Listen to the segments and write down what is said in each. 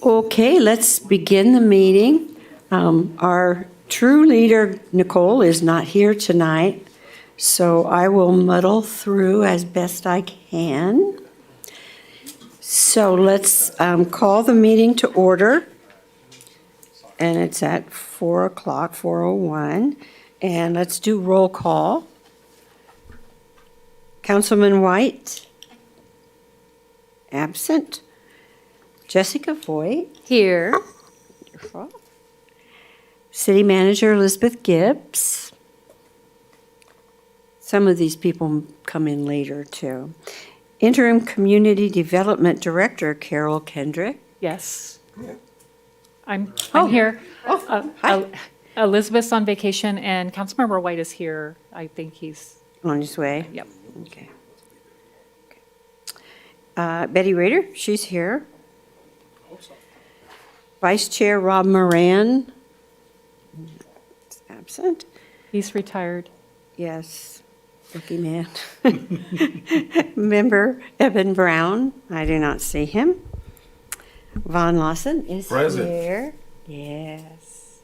Okay, let's begin the meeting. Our true leader, Nicole, is not here tonight, so I will muddle through as best I can. So let's call the meeting to order, and it's at 4 o'clock, 4:01, and let's do roll call. Councilman White? Absent. Jessica Voigt? Here. Wonderful. City Manager Elizabeth Gibbs. Some of these people come in later, too. Interim Community Development Director Carol Kendrick. Yes. I'm Oh. here. Hi. Elizabeth's on vacation, and Councilmember White is here. I think he's, On his way? yep. Okay. Betty Rader, she's here. Vice Chair Rob Moran. Absent. He's retired. Yes, lucky man. Member Evan Brown, I do not see him. Vaughn Lawson is Present. here. Yes.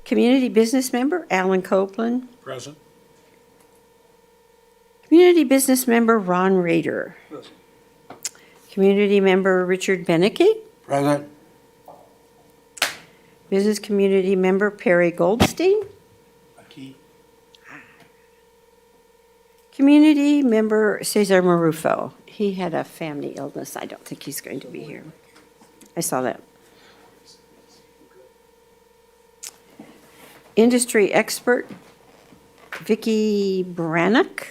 Community Business Member Alan Copeland. Present. Community Business Member Ron Rader. Present. Community Member Richard Beneke. Present. Business Community Member Perry Goldstein. Community Member Cesar Marufo. He had a family illness. I don't think he's going to be here. I saw that. Industry Expert Vicki Brannock.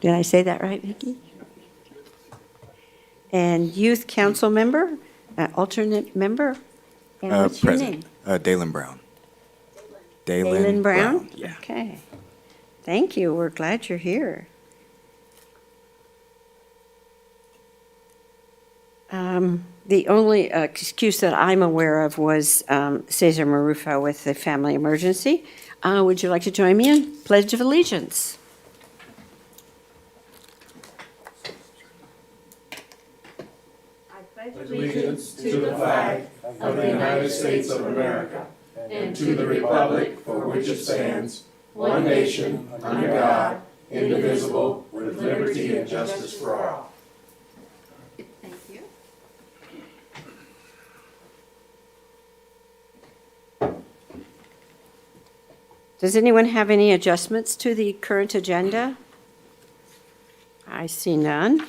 Did I say that right, Vicki? And Youth Council Member, alternate member. And what's your name? Dalen Brown. Dalen Brown? Yeah. Okay. Thank you. We're glad you're here. The only excuse that I'm aware of was Cesar Marufo with the family emergency. Would you like to join me in Pledge of Allegiance? Allegiance to the flag of the United States of America and to the republic for which it stands, one nation, under God, indivisible, with liberty and justice for all. Thank you. Does anyone have any adjustments to the current agenda? I see none.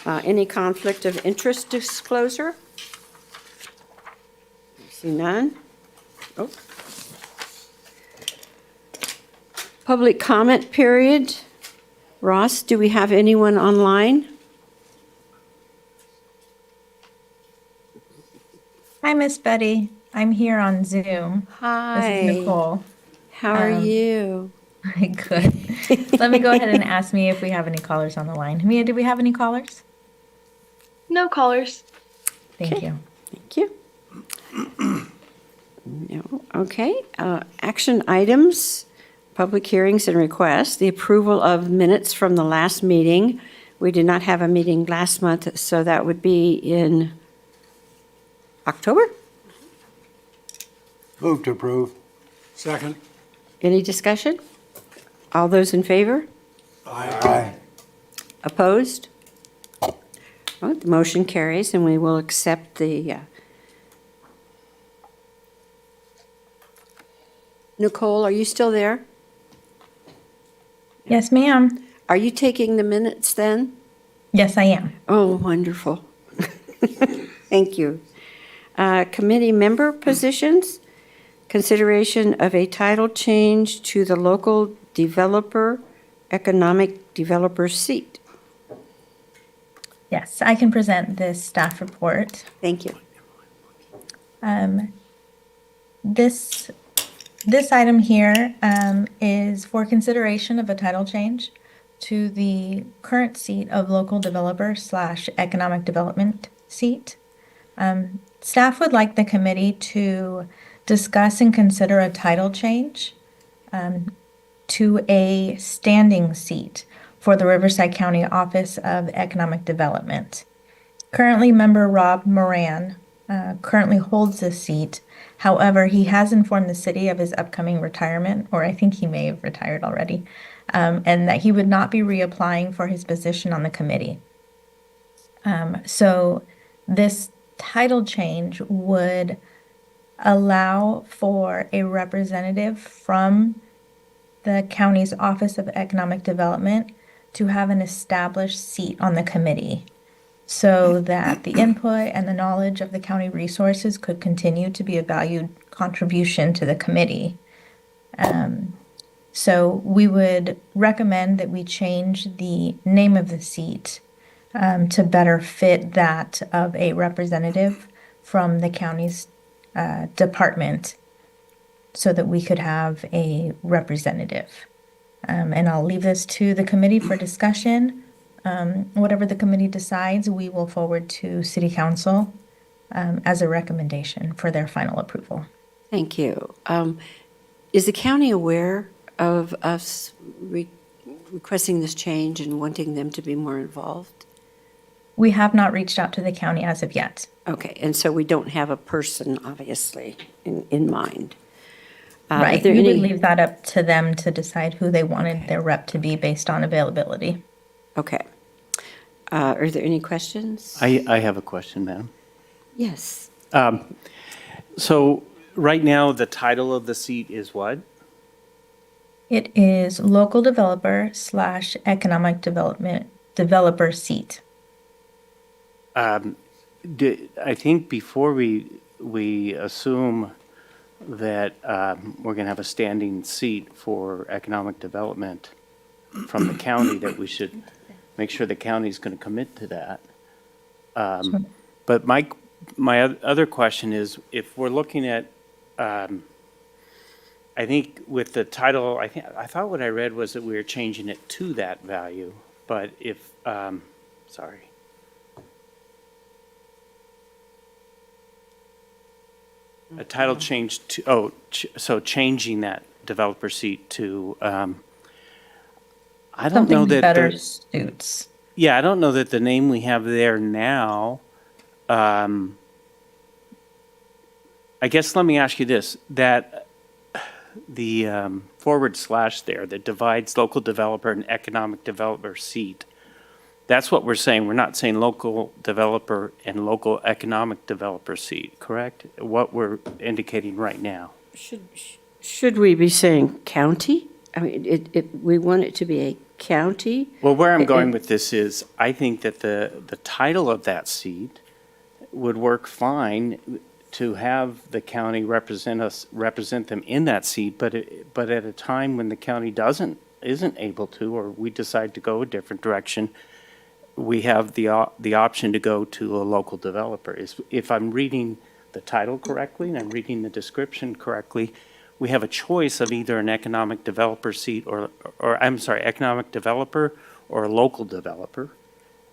Any conflict of interest disclosure? I see none. Oh. Public comment period. Ross, do we have anyone online? Hi, Miss Betty. I'm here on Zoom. Hi. This is Nicole. How are you? Good. Let me go ahead and ask Mia if we have any callers on the line. Mia, do we have any callers? No callers. Thank Okay. you. Thank you. No. Okay. Action items, public hearings and requests. The approval of minutes from the last meeting. We did not have a meeting last month, so that would be in October. Move to approve. Second. Any discussion? All those in favor? Aye. Opposed? Well, the motion carries, and we will accept the. Nicole, are you still there? Yes, ma'am. Are you taking the minutes then? Yes, I am. Oh, wonderful. Thank you. Committee member positions, consideration of a title change to the local developer, economic developer seat. Yes, I can present this staff report. Thank you. This item here is for consideration of a title change to the current seat of local developer / economic development seat. Staff would like the committee to discuss and consider a title change to a standing seat for the Riverside County Office of Economic Development. Currently, member Rob Moran currently holds this seat. However, he has informed the city of his upcoming retirement, or I think he may have retired already, and that he would not be reapplying for his position on the committee. So this title change would allow for a representative from the county's Office of Economic Development to have an established seat on the committee so that the input and the knowledge of the county resources could continue to be a valued contribution to the committee. So we would recommend that we change the name of the seat to better fit that of a representative from the county's department so that we could have a representative. And I'll leave this to the committee for discussion. Whatever the committee decides, we will forward to City Council as a recommendation for their final approval. Thank you. Is the county aware of us requesting this change and wanting them to be more involved? We have not reached out to the county as of yet. Okay, and so we don't have a person, obviously, in mind. Are Right, there we would any- leave that up to them to decide who they wanted their rep to be based on availability. Okay. Are there any questions? I have a question, ma'am. Yes. So right now, the title of the seat is what? It is local developer / economic development developer seat. I think before we assume that we're going to have a standing seat for economic development from the county, that we should make sure the county is going to commit to that. But my other question is, if we're looking at, I think with the title, I thought what I read was that we were changing it to that value. But if, sorry. A title change to, so changing that developer seat to, I don't know Something that. better the- suits. Yeah, I don't know that the name we have there now, I guess let me ask you this, that the / there that divides local developer and economic developer seat, that's what we're saying. We're not saying local developer and local economic developer seat, correct? What we're indicating right now. Should we be saying county? I mean, we want it to be a county? Well, where I'm going with this is, I think that the title of that seat would work fine to have the county represent them in that seat, but at a time when the county isn't able to, or we decide to go a different direction, we have the option to go to a local developer. If I'm reading the title correctly and I'm reading the description correctly, we have a choice of either an economic developer seat or I'm sorry, economic developer or a local developer.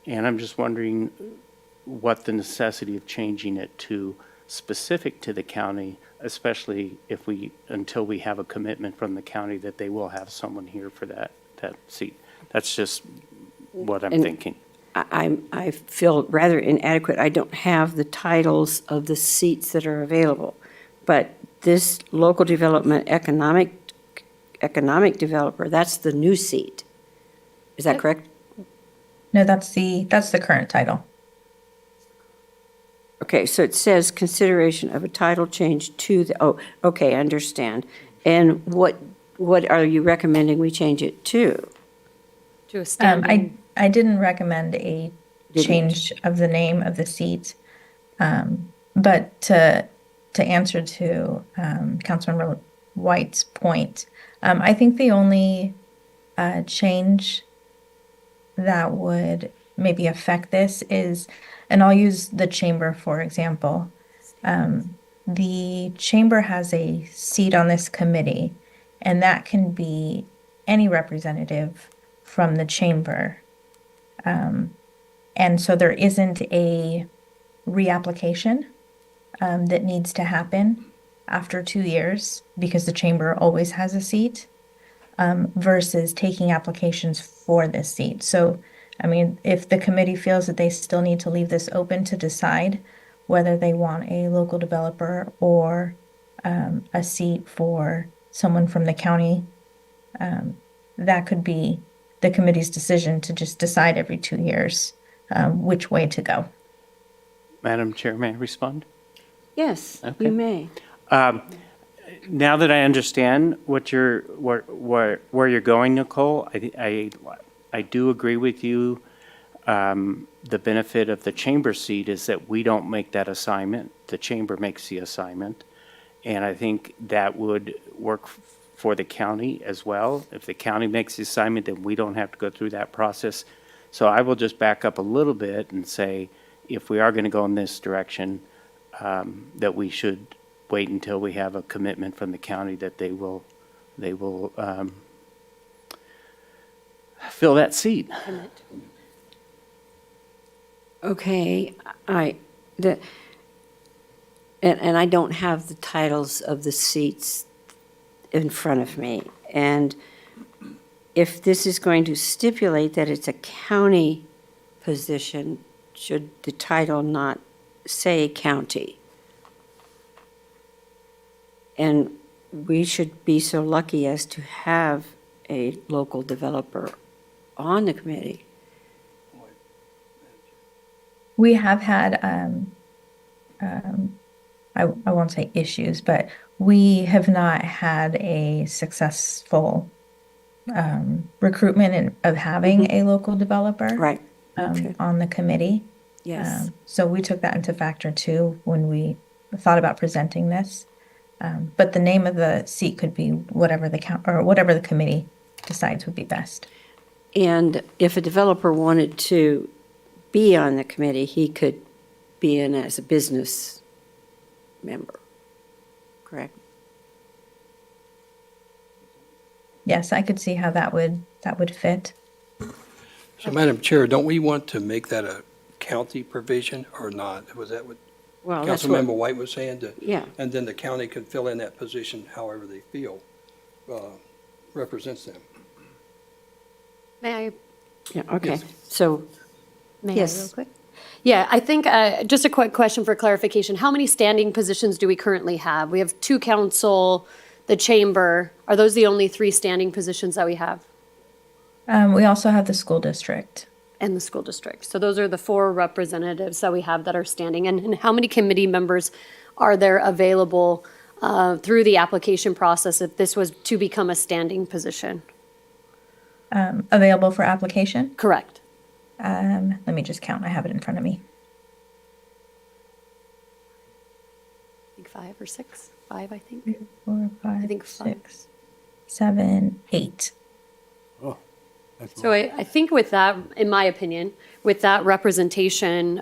And I'm just wondering what the necessity of changing it to specific to the county, especially until we have a commitment from the county that they will have someone here for that seat. That's just what I'm thinking. I feel rather inadequate. I don't have the titles of the seats that are available. But this local development economic developer, that's the new seat. Is that correct? No, that's the current title. Okay, so it says consideration of a title change to okay, I understand. And what are you recommending we change it to? To a standing, I didn't recommend a change of the name of the seat, but to answer to Councilmember White's point, I think the only change that would maybe affect this is, and I'll use the chamber for example. The chamber has a seat on this committee, and that can be any representative from the chamber. And so there isn't a reapplication that needs to happen after 2 years because the chamber always has a seat versus taking applications for this seat. So, I mean, if the committee feels that they still need to leave this open to decide whether they want a local developer or a seat for someone from the county. That could be the committee's decision to just decide every 2 years which way to go. Madam Chair, may I respond? Yes, Okay. you may. Now that I understand what where you're going, Nicole, I do agree with you. The benefit of the chamber seat is that we don't make that assignment. The chamber makes the assignment. And I think that would work for the county as well. If the county makes the assignment, then we don't have to go through that process. So I will just back up a little bit and say, if we are going to go in this direction, that we should wait until we have a commitment from the county that they will fill that seat. Okay, and I don't have the titles of the seats in front of me. And if this is going to stipulate that it's a county position, should the title not say county? And we should be so lucky as to have a local developer on the committee. We have had, I won't say issues, but we have not had a successful recruitment of having a local developer Right, okay, on the committee. yes. So we took that into factor too when we thought about presenting this. But the name of the seat could be whatever whatever the committee decides would be best. And if a developer wanted to be on the committee, he could be in as a business member, correct? Yes, I could see how that would fit. So, Madam Chair, don't we want to make that a county provision or not? Was that what Well, that's what, Councilmember White was saying? yeah, And then the county can fill in that position however they feel represents them. May I, yeah, okay. Yes. So, may I Yes. real quick? Yeah, I think, just a quick question for clarification. How many standing positions do we currently have? We have two council, the chamber. Are those the only three standing positions that we have? We also have the school district. And the school district. So those are the four representatives that we have that are standing. And how many committee members are there available through the application process if this was to become a standing position? Available for application. Correct. Let me just count. I have it in front of me. I think 5 or 6. 5, I think. 4, 5, think 5. 6, 7, 8. So I think with that, in my opinion, with that representation,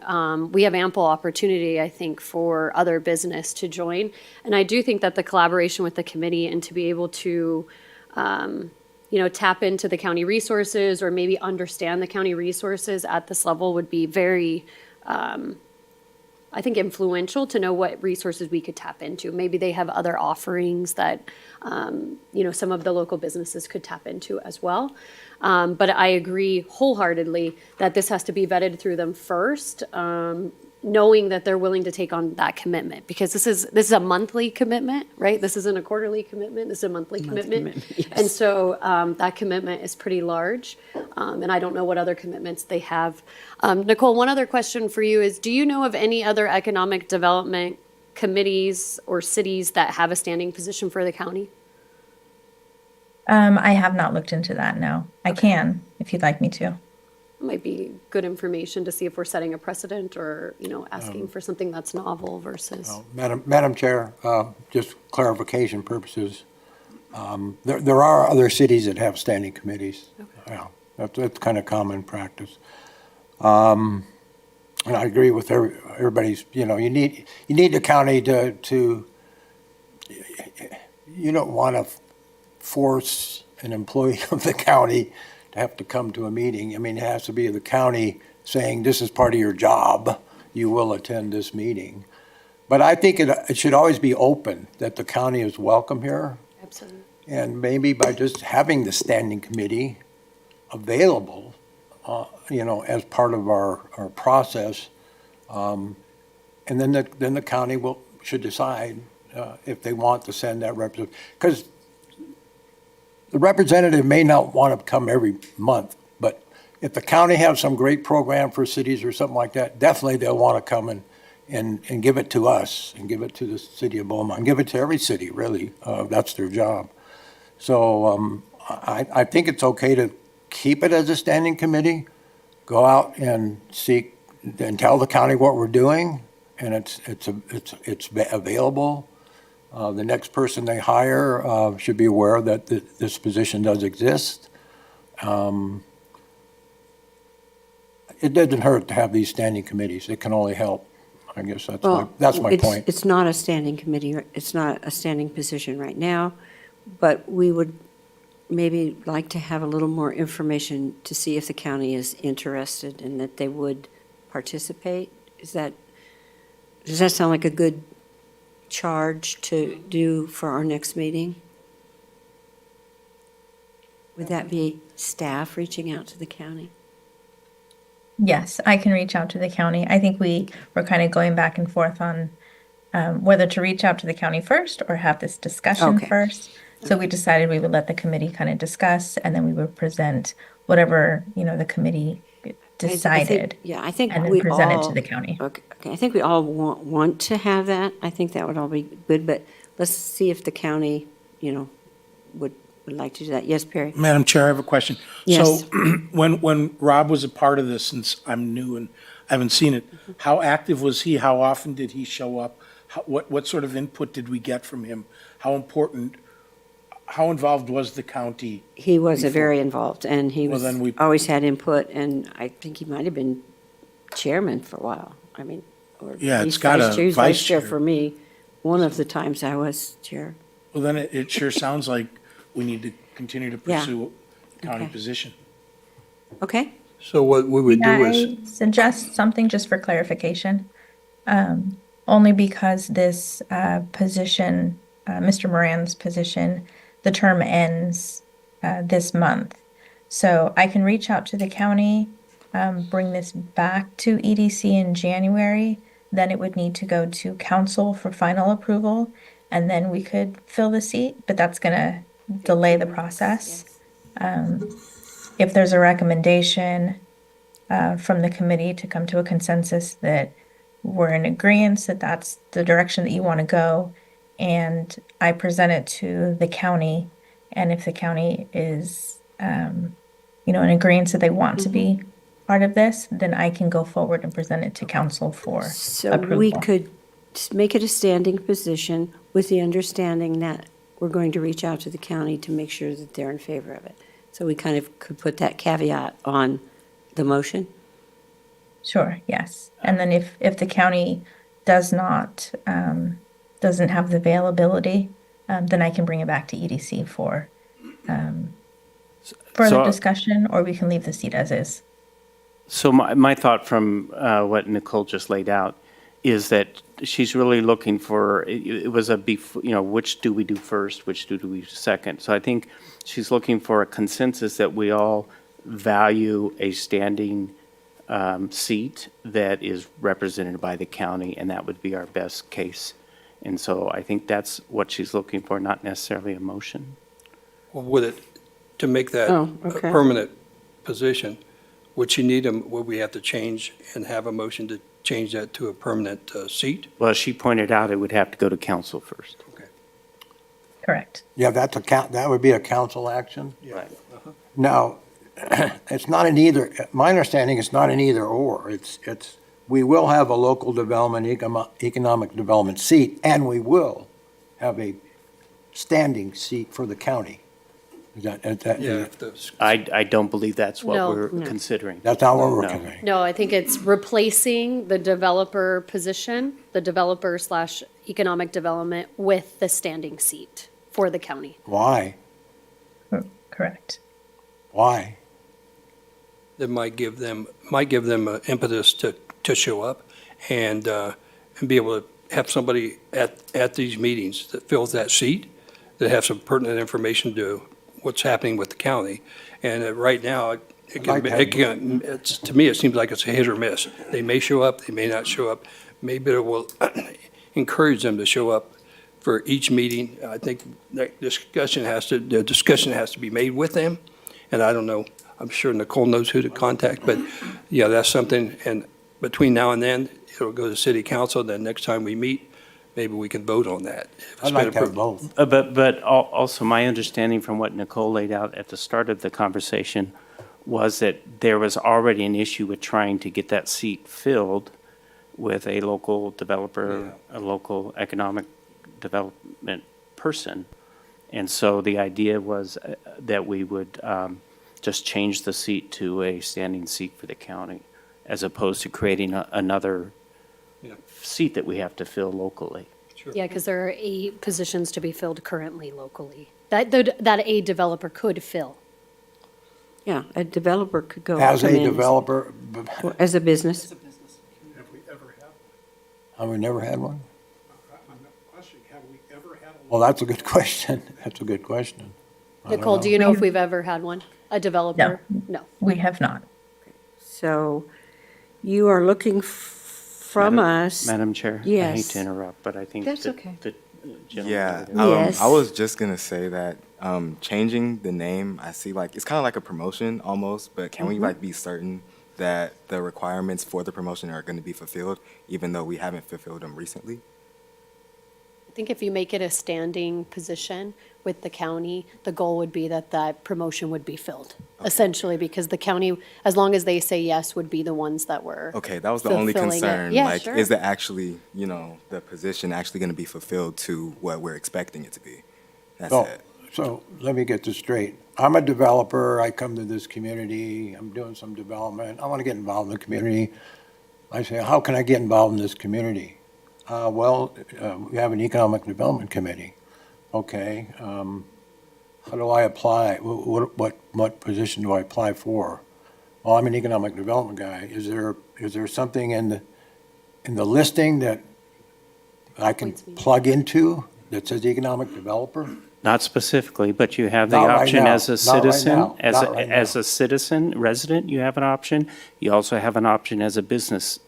we have ample opportunity, I think, for other business to join. And I do think that the collaboration with the committee and to be able to, tap into the county resources or maybe understand the county resources at this level would be very, I think, influential to know what resources we could tap into. Maybe they have other offerings that, some of the local businesses could tap into as well. But I agree wholeheartedly that this has to be vetted through them first, knowing that they're willing to take on that commitment. Because this is a monthly commitment, right? This isn't a quarterly commitment, this is a monthly commitment. yes. And so that commitment is pretty large. And I don't know what other commitments they have. Nicole, one other question for you is, do you know of any other economic development committees or cities that have a standing position for the county? I have not looked into that, no. I can, if you'd like me to. It might be good information to see if we're setting a precedent or, asking for something that's novel versus. Madam Chair, just clarification purposes, there are other cities that have standing committees. Yeah, that's kind of common practice. And I agree with everybody's, you need the county to you don't want to force an employee of the county to have to come to a meeting. I mean, it has to be the county saying, this is part of your job, you will attend this meeting. But I think it should always be open, that the county is welcome here. Absolutely. And maybe by just having the standing committee available, as part of our process, And then the county should decide if they want to send that representative. Because the representative may not want to come every month, but if the county has some great program for cities or something like that, definitely they'll want to come and give it to us, and give it to the city of Beaumont, and give it to every city, really. That's their job. So I think it's okay to keep it as a standing committee, go out and seek, and tell the county what we're doing, and it's available. The next person they hire should be aware that this position does exist. It doesn't hurt to have these standing committees. It can only help. I guess that's my point. It's not a standing committee, it's not a standing position right now, but we would maybe like to have a little more information to see if the county is interested and that they would participate. Does that sound like a good charge to do for our next meeting? Would that be staff reaching out to the county? Yes, I can reach out to the county. I think we were kind of going back and forth on whether to reach out to the county first or have this discussion Okay. first. So we decided we would let the committee kind of discuss, and then we would present whatever, the committee decided, Yeah, I think and then we present it all. to the county. Okay, I think we all want to have that. I think that would all be good, but let's see if the county, would like to do that. Yes, Perry? Madam Chair, I have a question. Yes. So when Rob was a part of this, since I'm new and I haven't seen it, how active was he? How often did he show up? What sort of input did we get from him? How involved was the county? He was Before. very involved, and he Well, was, then we- always had input, and I think he might have been chairman for a while. I mean, or Yeah, at it's least got a he was vice chair chair. for me. One of the times I was chair. Well, then it sure sounds like we need to continue to Yeah. pursue a county Okay. position. Okay? So what we would do is, I suggest something just for clarification, only because this position, Mr. Moran's position, the term ends this month. So I can reach out to the county, bring this back to EDC in January. Then it would need to go to council for final approval, and then we could fill the seat, but that's going to delay the process. If there's a recommendation from the committee to come to a consensus that we're in agreement that that's the direction that you want to go, and I present it to the county, and if the county is, in agreement that they want to be part of this, then I can go forward and present it to council for So approval. we could make it a standing position with the understanding that we're going to reach out to the county to make sure that they're in favor of it. So we kind of could put that caveat on the motion. Sure, yes. And then if the county does not, doesn't have the availability, then I can bring it back to EDC for further So- discussion, or we can leave the seat as is. So my thought from what Nicole just laid out is that she's really looking for, it was which do we do first, which do we do second? So I think she's looking for a consensus that we all value a standing seat that is represented by the county, and that would be our best case. And so I think that's what she's looking for, not necessarily a motion. to make that Oh, a okay. permanent position, would we have to change and have a motion to change that to a permanent seat? Well, she pointed out it would have to go to council first. Correct. Yeah, that would be a council action. Right. Now, it's not an either, my understanding is not an either or. We will have a local development, economic development seat, and we will have a standing seat for the county. Is that? Yeah. I don't believe that's what No. we're No. considering. That's not what we're No. considering. No, I think it's replacing the developer position, the developer/economic development with the standing seat for the county. Why? Correct. Why? That might give them impetus to show up and be able to have somebody at these meetings that fills that seat, that have some pertinent information to what's happening with the county. And right now, to me, it seems like it's a hit or miss. They may show up, they may not show up. maybe it will encourage them to show up for each meeting. I think that the discussion has to be made with them, and I don't know, I'm sure Nicole knows who to contact, but yeah, that's something, and between now and then, it'll go to city council, then next time we meet, maybe we can vote on that. if it's I'd like been to have approved. both. But also, my understanding from what Nicole laid out at the start of the conversation was that there was already an issue with trying to get that seat filled with a local developer, a local economic development person. And so the idea was that we would just change the seat to a standing seat for the county, as opposed to creating another Yeah. seat that we have to fill locally. Yeah, because there are 8 positions to be filled currently locally, that a developer could fill. Yeah, a developer could go. As a come in developer, As a business. Have we ever had, have we never had one? I'm not questioning, have we ever had a Well, that's a good question. That's a good question. I don't Nicole, know. do you know if we've ever had one? A developer? No. We have not. So you are looking from us. Madam Chair? I hate Yes. to interrupt, but I think That's that okay. the gentleman. Yeah, Yes. I was just gonna say that changing the name, I see like it's kind of like a promotion almost, but can we like be certain that the requirements for the promotion are going to be fulfilled, even though we haven't fulfilled them recently? I think if you make it a standing position with the county, the goal would be that that promotion would be filled, essentially, because the county, as long as they say yes, would be the ones that were. Okay, that was the only fulfilling it. concern. Yeah, Like, sure. is it actually, the position actually going to be fulfilled to what we're expecting it to be? That's So, it. so let me get this straight. I'm a developer. I come to this community. I'm doing some development. I want to get involved in the community. I say, how can I get involved in this community? We have an economic development committee. Okay, how do I apply? What position do I apply for? Well, I'm an economic development guy. Is there something in the listing that I can plug into that says economic developer? Not specifically, but you have the Not right option now. as a Not right citizen, now. as Not a, right as now. a citizen, resident, you have an option. You also have an option as a business,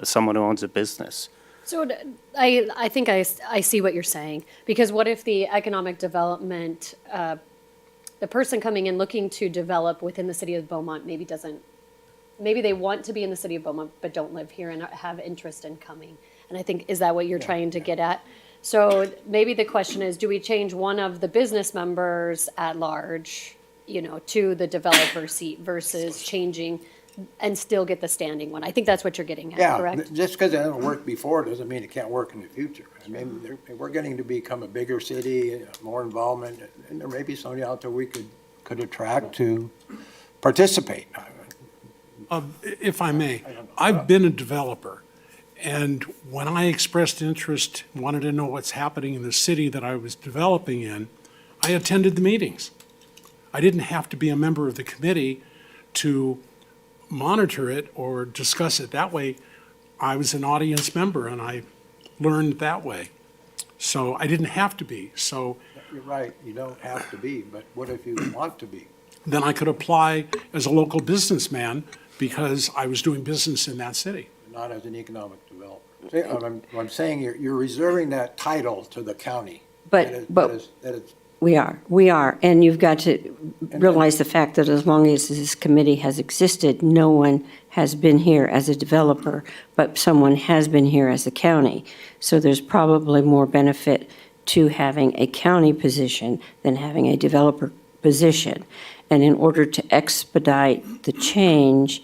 someone who owns a business. So I think I see what you're saying, because what if the economic development, the person coming in looking to develop within the city of Beaumont maybe they want to be in the city of Beaumont but don't live here and have interest in coming. And I think, is that what you're trying to get at? So maybe the question is, do we change one of the business members at large, to the developer seat versus changing and still get the standing one? I think that's what you're getting at, Yeah, correct? just because it hasn't worked before doesn't mean it can't work in the future. I mean, we're getting to become a bigger city, more involvement, and there may be somebody out there we could attract to participate. if I may, I've been a developer, and when I expressed interest, wanted to know what's happening in the city that I was developing in, I attended the meetings. I didn't have to be a member of the committee to monitor it or discuss it. That way, I was an audience member, and I learned that way. So I didn't have to be. So You're right, you don't have to be, but what if you want to be? then I could apply as a local businessman because I was doing business in that city. Not as an economic developer. See, I'm saying you're reserving that title to the county. But That it's we are. And you've got to realize the fact that as long as this committee has existed, no one has been here as a developer, but someone has been here as a county. So there's probably more benefit to having a county position than having a developer position. And in order to expedite the change,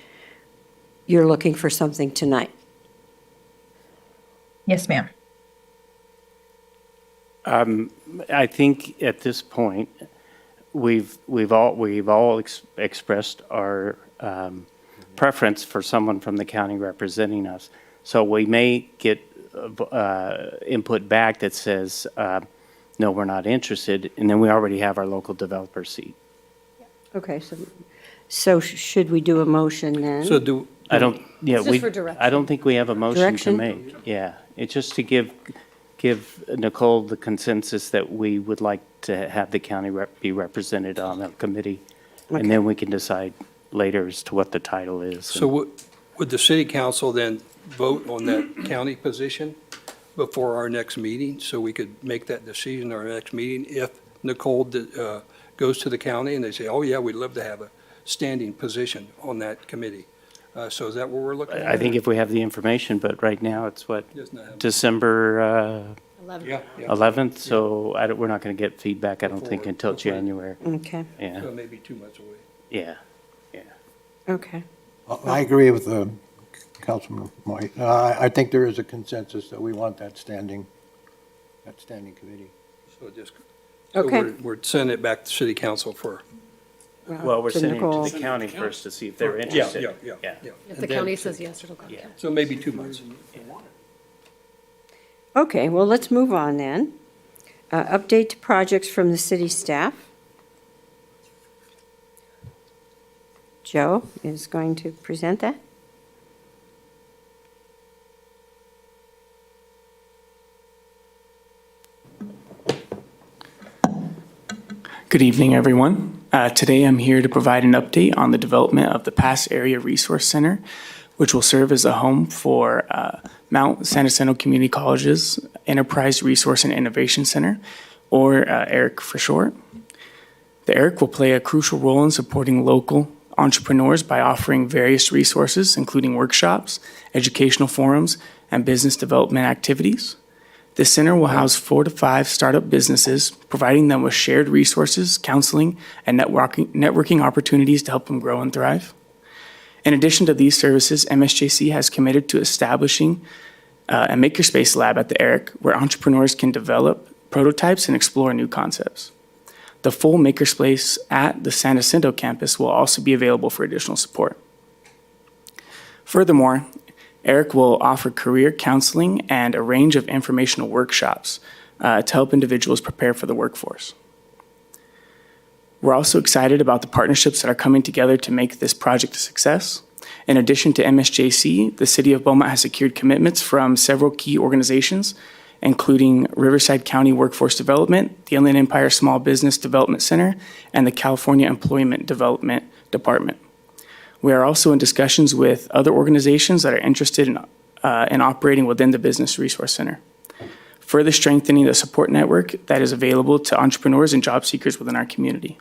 you're looking for something tonight. Yes, ma'am. I think at this point, we've all expressed our preference for someone from the county representing us. So we may get input back that says, no, we're not interested, and then we already have our local developer seat. Okay, so should we do a motion then? So do, I don't, yeah, It's just for direction. I don't think we have a motion to Direction? make. Yeah, it's just to give Nicole the consensus that we would like to have the county be represented on the committee. Okay. And then we can decide later as to what the title is. so would the city council then vote on that county position before our next meeting, so we could make that decision at our next meeting if Nicole goes to the county and they say, oh, yeah, we'd love to have a standing position on that committee. So is that what we're looking at? I think if we have the information, but right now it's what, Does not have- December 11. Yeah, yeah. 11th? So we're not going to get feedback, I don't think, Before- until before- January. Okay, Yeah, So maybe 2 months away. yeah. okay. I agree with Councilman White. I think there is a consensus that we want that standing committee. So just, Okay. we're sending it back to city council for, Well, we're to sending it Nicole. to the county first to see if they're yeah, interested. yeah, yeah, yeah. If the county says yes, it'll go. Yeah. So maybe 2 months. Okay, well, let's move on then. Update to projects from the city staff. Joe is going to present that. Good evening, everyone. Today I'm here to provide an update on the development of the Pass Area Resource Center, which will serve as a home for Mount San Jacinto Community College's Enterprise Resource and Innovation Center, or ERIC for short. The ERIC will play a crucial role in supporting local entrepreneurs by offering various resources, including workshops, educational forums, and business development activities. This center will house 4 to 5 startup businesses, providing them with shared resources, counseling, and networking opportunities to help them grow and thrive. In addition to these services, MSJC has committed to establishing a makerspace lab at the ERIC where entrepreneurs can develop prototypes and explore new concepts. The full makerspace at the San Jacinto campus will also be available for additional support. Furthermore, ERIC will offer career counseling and a range of informational workshops to help individuals prepare for the workforce. We're also excited about the partnerships that are coming together to make this project a success. In addition to MSJC, the City of Beaumont has secured commitments from several key organizations, including Riverside County Workforce Development, the Inland Empire Small Business Development Center, and the California Employment Development Department. We are also in discussions with other organizations that are interested in operating within the Business Resource Center, further strengthening the support network that is available to entrepreneurs and job seekers within our community.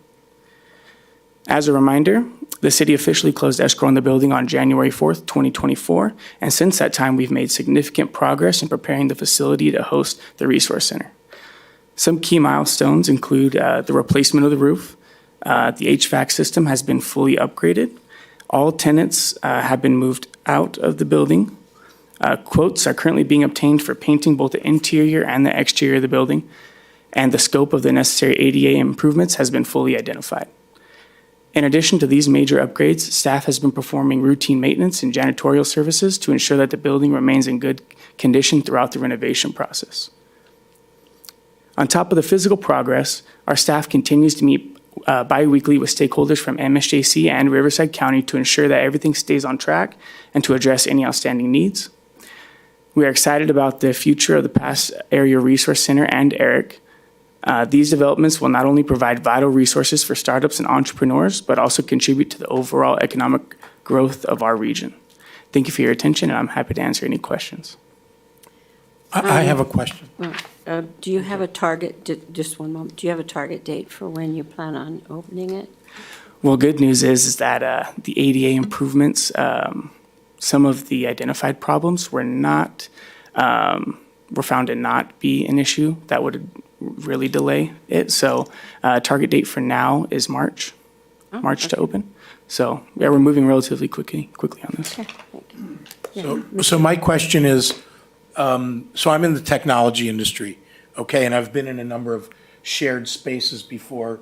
As a reminder, the city officially closed escrow on the building on January 4th, 2024, and since that time, we've made significant progress in preparing the facility to host the Resource Center. Some key milestones include the replacement of the roof. The HVAC system has been fully upgraded. All tenants have been moved out of the building. Quotes are currently being obtained for painting both the interior and the exterior of the building, and the scope of the necessary ADA improvements has been fully identified. In addition to these major upgrades, staff has been performing routine maintenance and janitorial services to ensure that the building remains in good condition throughout the renovation process. On top of the physical progress, our staff continues to meet bi-weekly with stakeholders from MSJC and Riverside County to ensure that everything stays on track and to address any outstanding needs. We are excited about the future of the Pass Area Resource Center and ERIC. These developments will not only provide vital resources for startups and entrepreneurs, but also contribute to the overall economic growth of our region. Thank you for your attention, and I'm happy to answer any questions. I have a question. Do you have a target, just one moment, do you have a target date for when you plan on opening it? Well, good news is that the ADA improvements, some of the identified problems were found to not be an issue that would really delay it. So target date for now is March to open. So yeah, we're moving relatively quickly on this. Okay, thank you. So my question is, so I'm in the technology industry, okay, and I've been in a number of shared spaces before,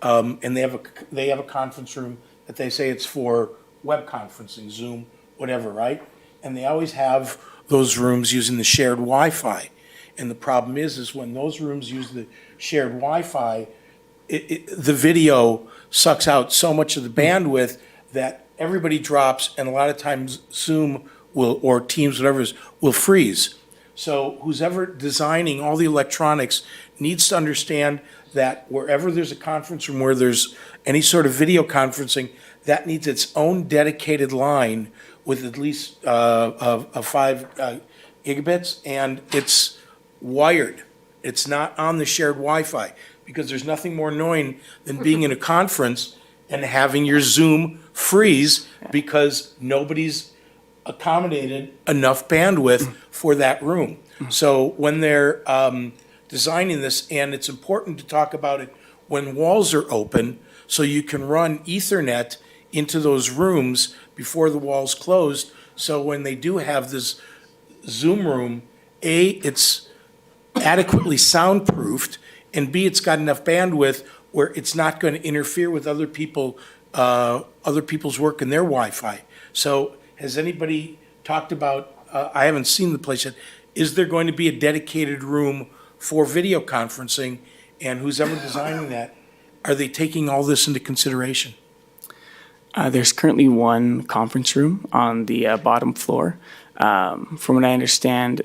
and they have a conference room that they say it's for web conferencing, Zoom, whatever, right? And they always have those rooms using the shared Wi-Fi. And the problem is when those rooms use the shared Wi-Fi, the video sucks out so much of the bandwidth that everybody drops, and a lot of times Zoom will, or Teams, whatever it is, will freeze. So who's ever designing all the electronics needs to understand that wherever there's a conference room where there's any sort of video conferencing, that needs its own dedicated line with at least of 5 gigabits, and it's wired. It's not on the shared Wi-Fi, because there's nothing more annoying than being in a conference and having your Zoom freeze because nobody's accommodated enough bandwidth for that room. So when they're designing this, and it's important to talk about it when walls are open, so you can run Ethernet into those rooms before the walls closed. So when they do have this Zoom room, A, it's adequately soundproofed, and B, it's got enough bandwidth where it's not going to interfere with other people's work and their Wi-Fi. So has anybody talked about, I haven't seen the place yet, is there going to be a dedicated room for video conferencing? And who's ever designing that, are they taking all this into consideration? There's currently one conference room on the bottom floor. From what I understand,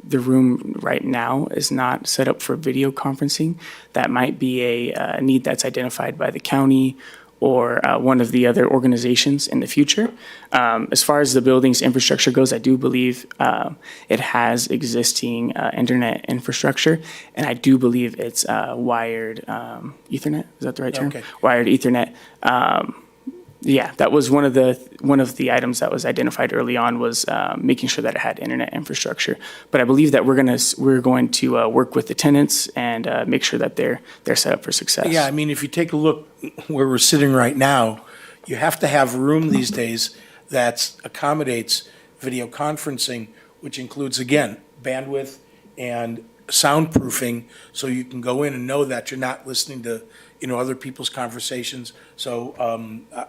the room right now is not set up for video conferencing. That might be a need that's identified by the county or one of the other organizations in the future. As far as the building's infrastructure goes, I do believe it has existing internet infrastructure, and I do believe it's wired Ethernet. Is that the right term? Okay. Wired Ethernet. Yeah, that was one of the items that was identified early on, was making sure that it had internet infrastructure. But I believe that we're going to work with the tenants and make sure that they're set up for success. Yeah, I mean, if you take a look where we're sitting right now, you have to have room these days that accommodates video conferencing, which includes, again, bandwidth and soundproofing, so you can go in and know that you're not listening to, other people's conversations. So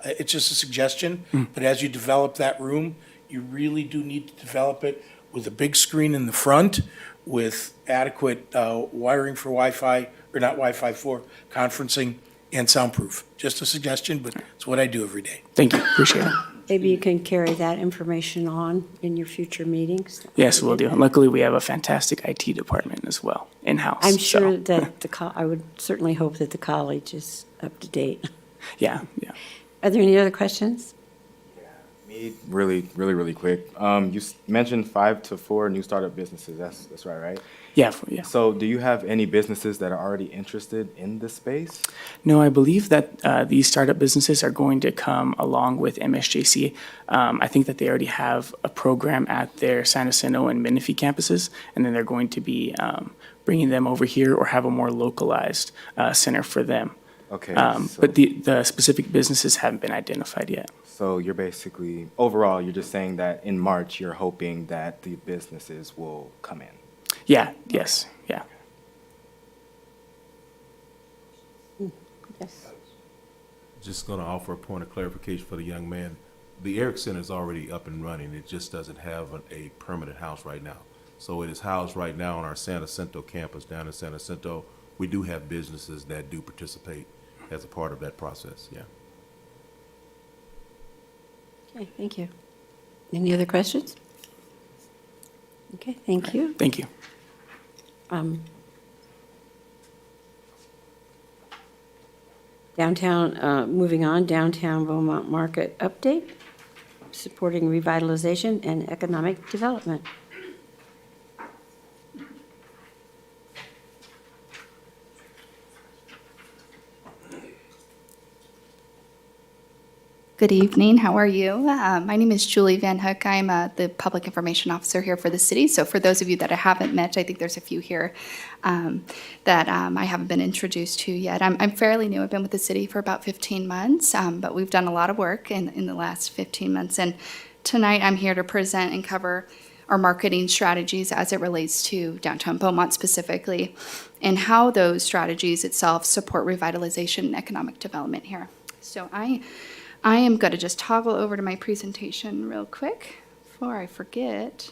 it's just a suggestion, but as you develop that room, you really do need to develop it with a big screen in the front, with adequate wiring for Wi-Fi, or not Wi-Fi, for conferencing, and soundproof. Just a suggestion, but it's what I do every day. Thank you, appreciate it. Maybe you can carry that information on in your future meetings. Yes, we'll do. And luckily, we have a fantastic IT department as well, in-house. I'm so, sure that I would certainly hope that the college is up to date. Yeah. Are there any other questions? Me, really quick. You mentioned 5 to 4 new startup businesses. That's right? Yeah. So do you have any businesses that are already interested in this space? No, I believe that these startup businesses are going to come along with MSJC. I think that they already have a program at their San Jacinto and Menifee campuses, and then they're going to be bringing them over here or have a more localized center for them. Okay. But the specific businesses haven't been identified yet. So you're basically, overall, you're just saying that in March, you're hoping that the businesses will come in. Yeah, yes, yeah. Yes. Just going to offer a point of clarification for the young man. The Eric Center is already up and running. It just doesn't have a permanent house right now. So it is housed right now on our San Jacinto campus down in San Jacinto. We do have businesses that do participate as a part of that process, yeah. Okay, thank you. Any other questions? Okay, thank you. Thank you. Moving on, downtown Beaumont Market update, supporting revitalization and economic development. Good evening. How are you? My name is Julie Van Hook. I'm the Public Information Officer here for the city. So for those of you that I haven't met, I think there's a few here that I haven't been introduced to yet. I'm fairly new. I've been with the city for about 15 months, but we've done a lot of work in the last 15 months. And tonight I'm here to present and cover our marketing strategies as it relates to downtown Beaumont specifically, and how those strategies itself support revitalization and economic development here. So I am going to just toggle over to my presentation real quick before I forget.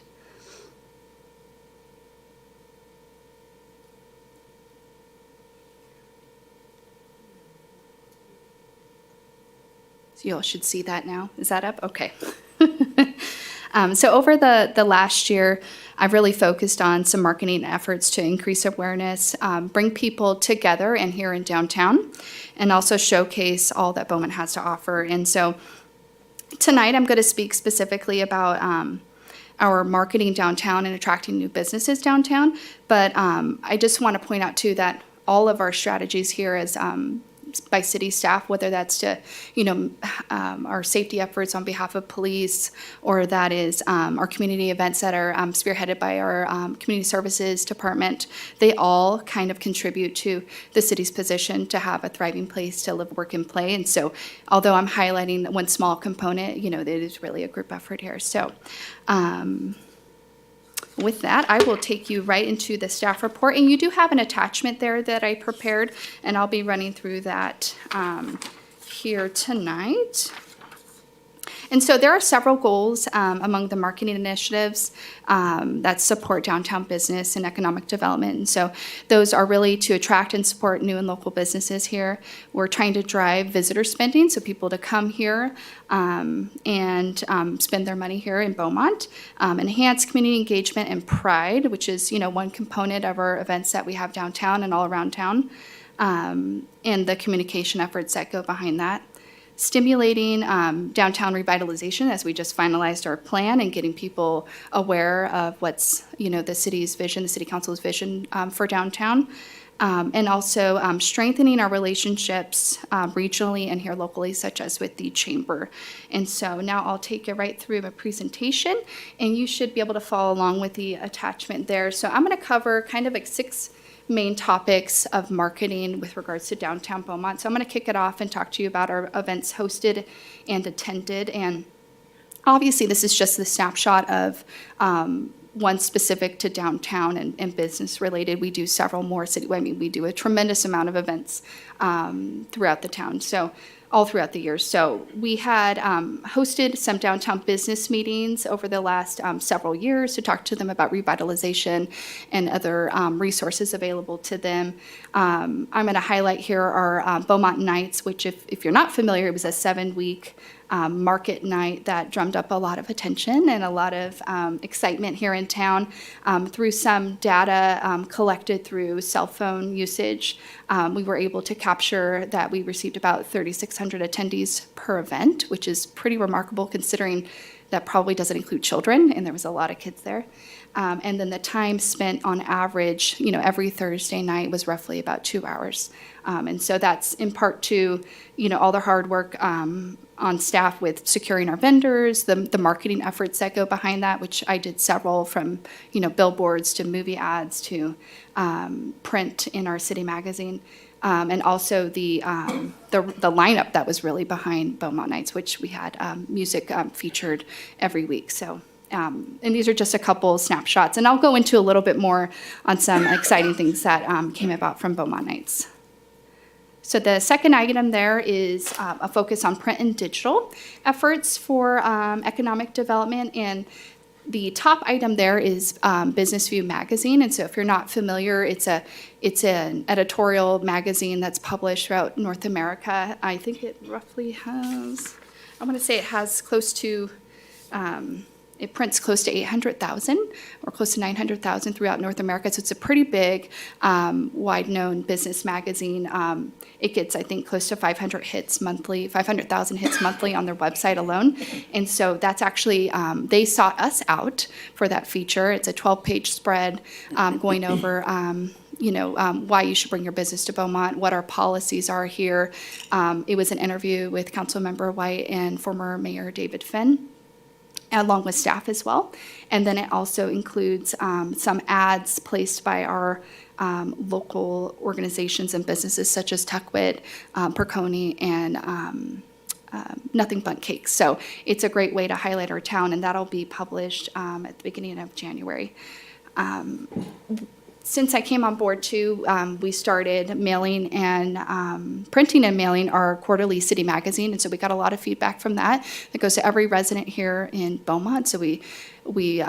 So you all should see that now. Is that up? Okay. So over the last year, I've really focused on some marketing efforts to increase awareness, bring people together and here in downtown, and also showcase all that Beaumont has to offer. And so tonight, I'm going to speak specifically about our marketing downtown and attracting new businesses downtown. But I just want to point out too that all of our strategies here as by city staff, whether that's to, our safety efforts on behalf of police, or that is our community events that are spearheaded by our community services department, they all kind of contribute to the city's position to have a thriving place to live, work, and play. And so, although I'm highlighting one small component, it is really a group effort here. So, with that, I will take you right into the staff report, and you do have an attachment there that I prepared, and I'll be running through that here tonight. And so there are several goals among the marketing initiatives that support downtown business and economic development. And so those are really to attract and support new and local businesses here. We're trying to drive visitor spending, so people to come here and spend their money here in Beaumont. Enhance community engagement and pride, which is one component of our events that we have downtown and all around town, and the communication efforts that go behind that. Stimulating downtown revitalization as we just finalized our plan and getting people aware of what's, the city's vision, the city council's vision for downtown. And also strengthening our relationships regionally and here locally, such as with the chamber. And so now I'll take you right through my presentation, and you should be able to follow along with the attachment there. So I'm going to cover kind of like 6 main topics of marketing with regards to downtown Beaumont. So I'm going to kick it off and talk to you about our events hosted and attended. And obviously, this is just the snapshot of one specific to downtown and business related. We do several more we do a tremendous amount of events throughout the town. So all throughout the year. So we had hosted some downtown business meetings over the last several years to talk to them about revitalization and other resources available to them. I'm going to highlight here our Beaumont Nights, which if you're not familiar, it was a 7-week market night that drummed up a lot of attention and a lot of excitement here in town through some data collected through cell phone usage. We were able to capture that we received about 3,600 attendees per event, which is pretty remarkable considering that probably doesn't include children, and there was a lot of kids there. And then the time spent on average, every Thursday night was roughly about 2 hours. And so that's in part to, all the hard work on staff with securing our vendors, the marketing efforts that go behind that, which I did several from, billboards to movie ads to print in our city magazine. And also the lineup that was really behind Beaumont Nights, which we had music featured every week. So, and these are just a couple snapshots, and I'll go into a little bit more on some exciting things that came about from Beaumont Nights. So the second item there is a focus on print and digital efforts for economic development. And the top item there is Business View magazine. And so if you're not familiar, it's an editorial magazine that's published throughout North America. I think it roughly has, I want to say it has close to, it prints close to 800,000 or close to 900,000 throughout North America. So it's a pretty big, wide-known business magazine. It gets, I think, close to 500,000 hits monthly on their website alone. And so that's actually, they sought us out for that feature. It's a 12-page spread going over why you should bring your business to Beaumont, what our policies are here. It was an interview with Councilmember White and former Mayor David Finn, along with staff as well. And then it also includes some ads placed by our local organizations and businesses such as Tuckwit, Perconi, and Nothing But Cakes. So it's a great way to highlight our town, and that'll be published at the beginning of January. Since I came on board too, we started mailing and printing and mailing our quarterly city magazine. And so we got a lot of feedback from that. That goes to every resident here in Beaumont. So we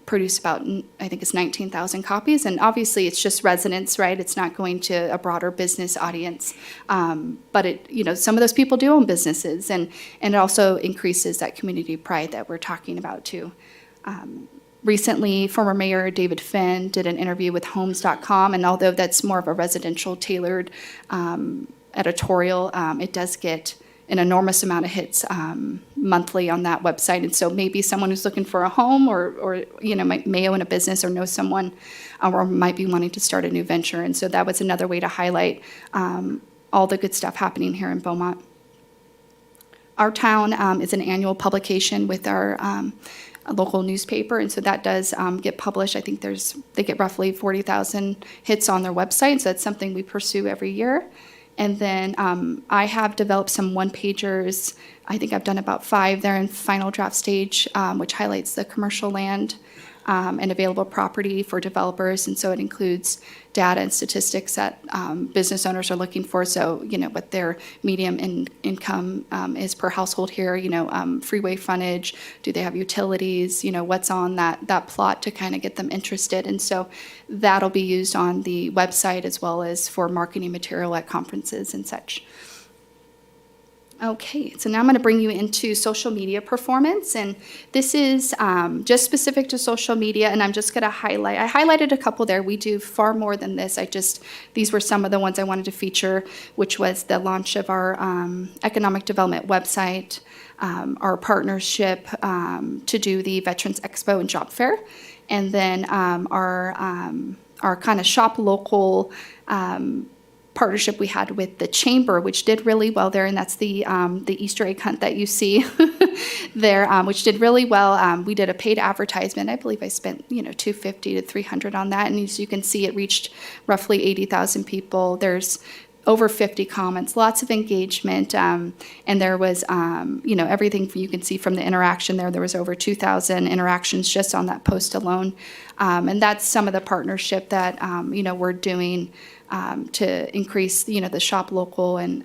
produce about, I think it's 19,000 copies. And obviously, it's just residents, right? It's not going to a broader business audience. But some of those people do own businesses, and it also increases that community pride that we're talking about too. Recently, former Mayor David Finn did an interview with Homes.com, and although that's more of a residential tailored editorial, it does get an enormous amount of hits monthly on that website. And so maybe someone who's looking for a home or may own a business or know someone or might be wanting to start a new venture. And so that was another way to highlight all the good stuff happening here in Beaumont. Our town is an annual publication with our local newspaper, and so that does get published. I think they get roughly 40,000 hits on their website, so that's something we pursue every year. And then I have developed some one-pagers. I think I've done about 5. They're in final draft stage, which highlights the commercial land and available property for developers. And so it includes data and statistics that business owners are looking for. So, what their median income is per household here, freeway frontage, do they have utilities, what's on that plot to kind of get them interested. And so that'll be used on the website as well as for marketing material at conferences and such. Okay, so now I'm going to bring you into social media performance, and this is just specific to social media, and I'm just going to highlight. I highlighted a couple there. We do far more than this. These were some of the ones I wanted to feature, which was the launch of our economic development website, our partnership to do the Veterans Expo and Job Fair, and then our kind of shop local partnership we had with the chamber, which did really well there, and that's the Easter egg hunt that you see there, which did really well. We did a paid advertisement. I believe I spent $250 to $300 on that, and as you can see, it reached roughly 80,000 people. There's over 50 comments, lots of engagement, and there was everything you can see from the interaction there. There was over 2,000 interactions just on that post alone, and that's some of the partnership that we're doing to increase, the shop local and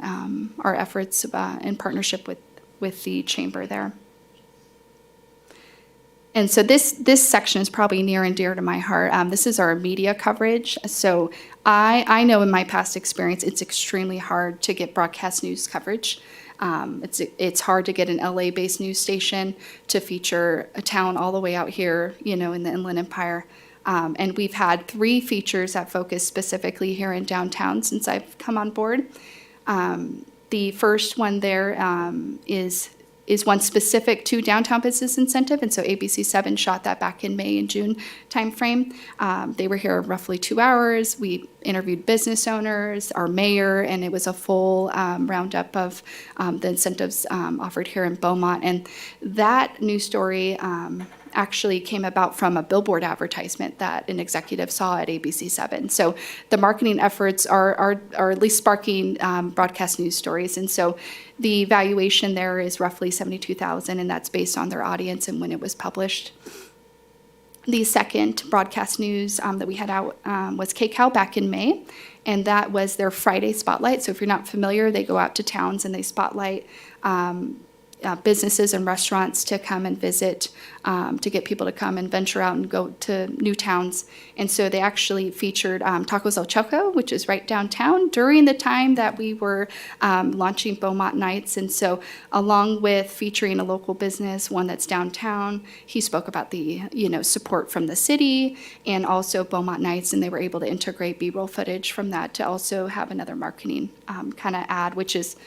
our efforts in partnership with the chamber there. And so this section is probably near and dear to my heart. This is our media coverage. So I know in my past experience, it's extremely hard to get broadcast news coverage. It's hard to get an LA-based news station to feature a town all the way out here, in the Inland Empire. And we've had 3 features that focus specifically here in downtown since I've come on board. The first one there is one specific to downtown business incentive, and so ABC7 shot that back in May and June timeframe. They were here roughly 2 hours. We interviewed business owners, our mayor, and it was a full roundup of the incentives offered here in Beaumont. And that news story actually came about from a billboard advertisement that an executive saw at ABC7. So the marketing efforts are at least sparking broadcast news stories. And so the valuation there is roughly $72,000, and that's based on their audience and when it was published. The second broadcast news that we had out was KCAL back in May, and that was their Friday spotlight. So if you're not familiar, they go out to towns and they spotlight businesses and restaurants to come and visit, to get people to come and venture out and go to new towns. And so they actually featured Tacos El Choco, which is right downtown, during the time that we were launching Beaumont Nights. And so along with featuring a local business, one that's downtown, he spoke about the support from the city and also Beaumont Nights, and they were able to integrate B-roll footage from that to also have another marketing kind of ad, which is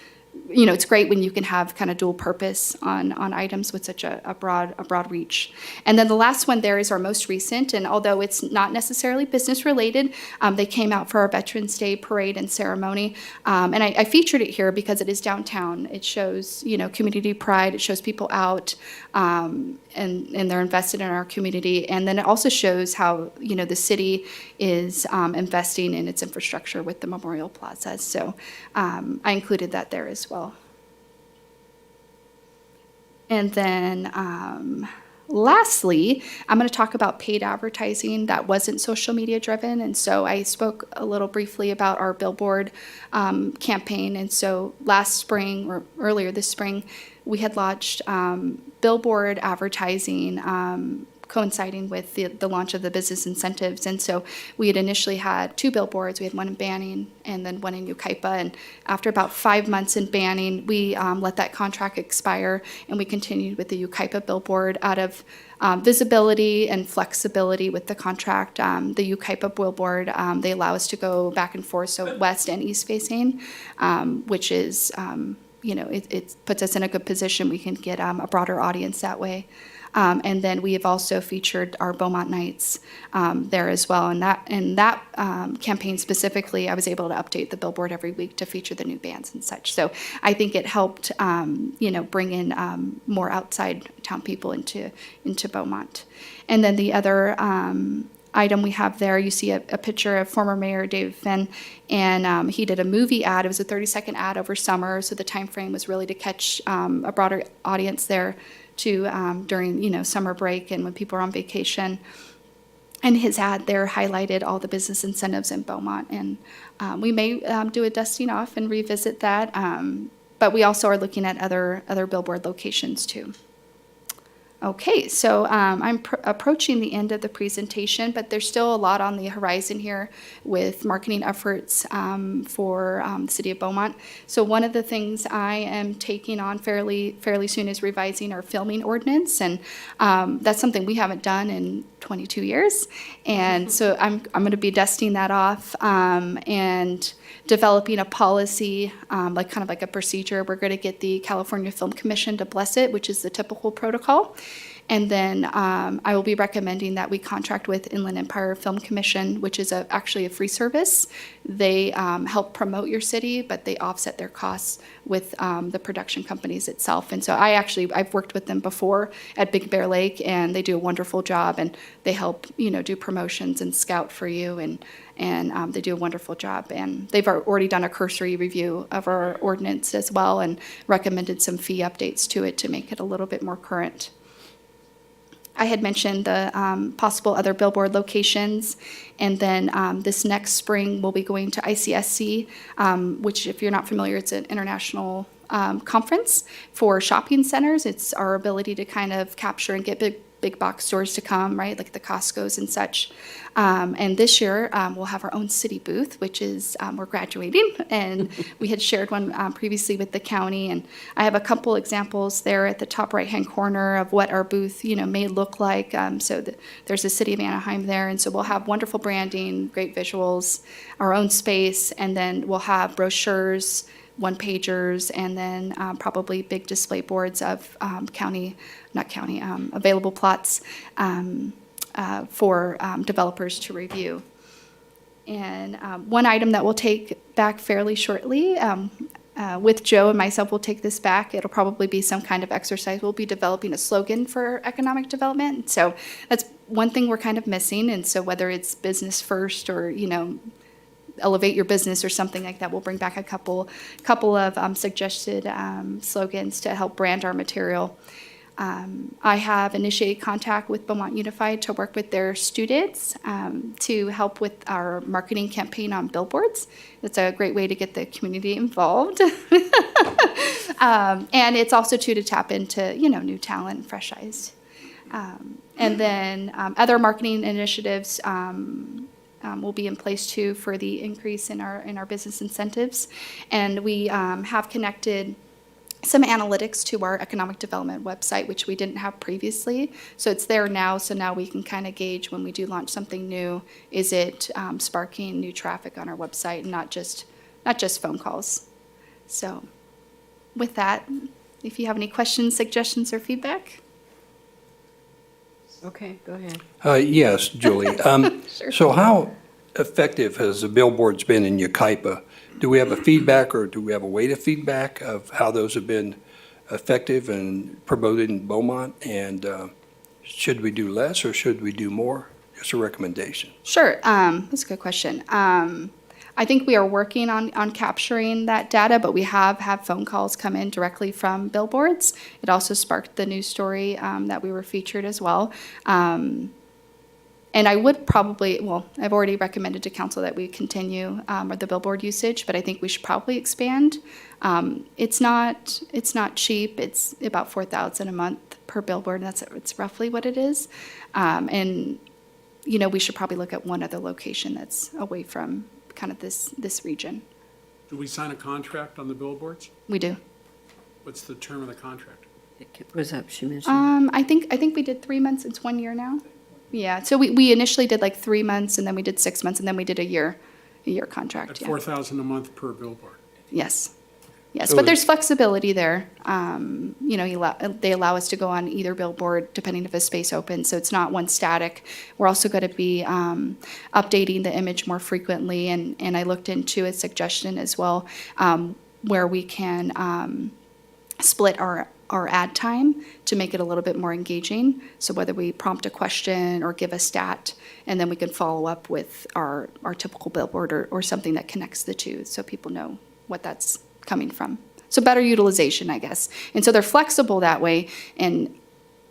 it's great when you can have kind of dual purpose on items with such a broad reach. And then the last one there is our most recent, and although it's not necessarily business related, they came out for our Veterans Day parade and ceremony. And I featured it here because it is downtown. It shows, community pride. It shows people out, and they're invested in our community. And then it also shows how, the city is investing in its infrastructure with the Memorial Plaza. So I included that there as well. And then lastly, I'm going to talk about paid advertising that wasn't social media driven. And so I spoke a little briefly about our billboard campaign. And so last spring or earlier this spring, we had launched billboard advertising coinciding with the launch of the business incentives. And so we had initially had 2 billboards. We had one in Banning and then one in Yucaipa. And after about 5 months in Banning, we let that contract expire, and we continued with the Yucaipa billboard out of visibility and flexibility with the contract. The Yucaipa billboard, they allow us to go back and forth, so west and east facing, which is, it puts us in a good position. We can get a broader audience that way. And then we have also featured our Beaumont nights there as well. And that campaign specifically, I was able to update the billboard every week to feature the new bands and such. So I think it helped, bring in more outside town people into Beaumont. And then the other item we have there, you see a picture of former Mayor Dave Finn, and he did a movie ad. It was a 30-second ad over summer, so the time frame was really to catch a broader audience there during summer break and when people are on vacation. And his ad there highlighted all the business incentives in Beaumont, and we may do a dusting off and revisit that, but we also are looking at other billboard locations too. Okay, so I'm approaching the end of the presentation, but there's still a lot on the horizon here with marketing efforts for the city of Beaumont. So one of the things I am taking on fairly soon is revising our filming ordinance, and that's something we haven't done in 22 years. And so I'm going to be dusting that off and developing a policy, kind of like a procedure. We're going to get the California Film Commission to bless it, which is the typical protocol. And then I will be recommending that we contract with Inland Empire Film Commission, which is actually a free service. They help promote your city, but they offset their costs with the production companies itself. And so I've worked with them before at Big Bear Lake, and they do a wonderful job, and they help, do promotions and scout for you, and they do a wonderful job. And they've already done a cursory review of our ordinance as well and recommended some fee updates to it to make it a little bit more current. I had mentioned the possible other billboard locations, and then this next spring we'll be going to ICSC, which, if you're not familiar, it's an international conference for shopping centers. It's our ability to kind of capture and get big box stores to come, right, like the Costco's and such. And this year we'll have our own city booth, which is we're graduating, and we had shared one previously with the county. And I have a couple examples there at the top right-hand corner of what our booth, may look like. There's the city of Anaheim there, and so we'll have wonderful branding, great visuals, our own space, and then we'll have brochures, one-pagers, and then probably big display boards of available plots for developers to review. And one item that we'll take back fairly shortly, with Joe and myself, we'll take this back. It'll probably be some kind of exercise. We'll be developing a slogan for economic development. So that's one thing we're kind of missing. And so whether it's business first or, elevate your business or something like that, we'll bring back a couple of suggested slogans to help brand our material. I have initiated contact with Beaumont Unified to work with their students to help with our marketing campaign on billboards. It's a great way to get the community involved. And it's also to tap into, new talent, fresh eyes. And then other marketing initiatives will be in place too for the increase in our business incentives. And we have connected some analytics to our economic development website, which we didn't have previously. So it's there now, so now we can kind of gauge when we do launch something new, is it sparking new traffic on our website and not just phone calls. So with that, if you have any questions, suggestions, or feedback. Okay, go ahead. Yes, Julie. Sure. So how effective has the billboards been in Yucaipa? Do we have a feedback, or do we have a way to feedback of how those have been effective and promoted in Beaumont? And should we do less or should we do more? Just a recommendation. Sure, that's a good question. I think we are working on capturing that data, but we have had phone calls come in directly from billboards. It also sparked the news story that we were featured as well. And I would probably, I've already recommended to council that we continue the billboard usage, but I think we should probably expand. It's not cheap. It's about $4,000 a month per billboard, and it's roughly what it is. And, you know, we should probably look at one other location that's away from kind of this region. Do we sign a contract on the billboards? We do. What's the term of the contract? It was up, she mentioned. I think we did 3 months. It's 1 year now. Yeah. So we initially did like 3 months, and then we did 6 months, and then we did a year contract. At Yeah. $4,000 a month per billboard? Yes. Yes, So but there's flexibility there. You know, they allow us to go on either billboard depending if a space opens, so it's not one static. We're also going to be updating the image more frequently, and I looked into a suggestion as well where we can split our ad time to make it a little bit more engaging. So whether we prompt a question or give a stat, and then we can follow up with our typical billboard or something that connects the two, so people know what that's coming from. So better utilization, I guess. And so they're flexible that way, and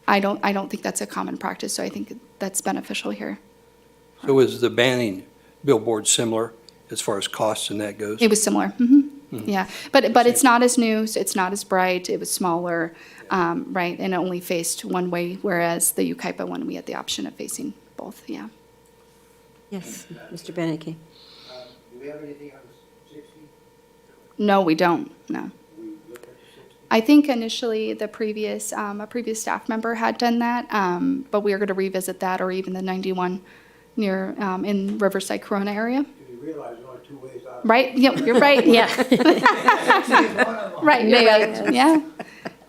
I don't think that's a common practice, so I think that's beneficial here. So is the banning billboard similar as far as costs and that goes? It was similar. Yeah, but it's not as new, so it's not as bright, it was smaller, right, and it only faced one way, whereas the Ukaipa one, we had the option of facing both, yeah. Yes, Mr. Beneke. Do we have anything on the 60? No, we don't, no. I think initially the previous, a previous staff member had done that, but we are going to revisit that, or even the 91 near, in Riverside, Corona area. Do you realize there are two ways out? Right, yep, you're right, yeah. Right, you're May I- right, yeah.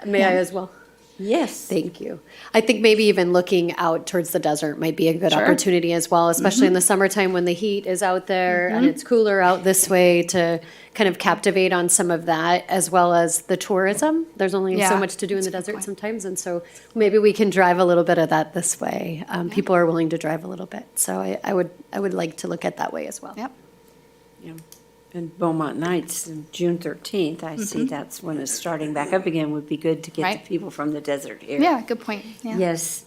May I as well? Yes. Thank you. I think maybe even looking out towards the desert might be a good Sure. opportunity as well, especially in the summertime when the heat is out there and it's cooler out this way, to kind of captivate on some of that, as well as the tourism. There's only so Yeah, much to do in that's the a good desert point. sometimes, and so maybe we can drive a little bit of that this way. People are willing to drive a little bit, so I would like to look at that way as well. Yep. Yeah. And Beaumont Nights, June 13th, I see that's when it's starting back up again. Would be good to get Right. the people from the desert here. Yeah, good point, yeah. Yes.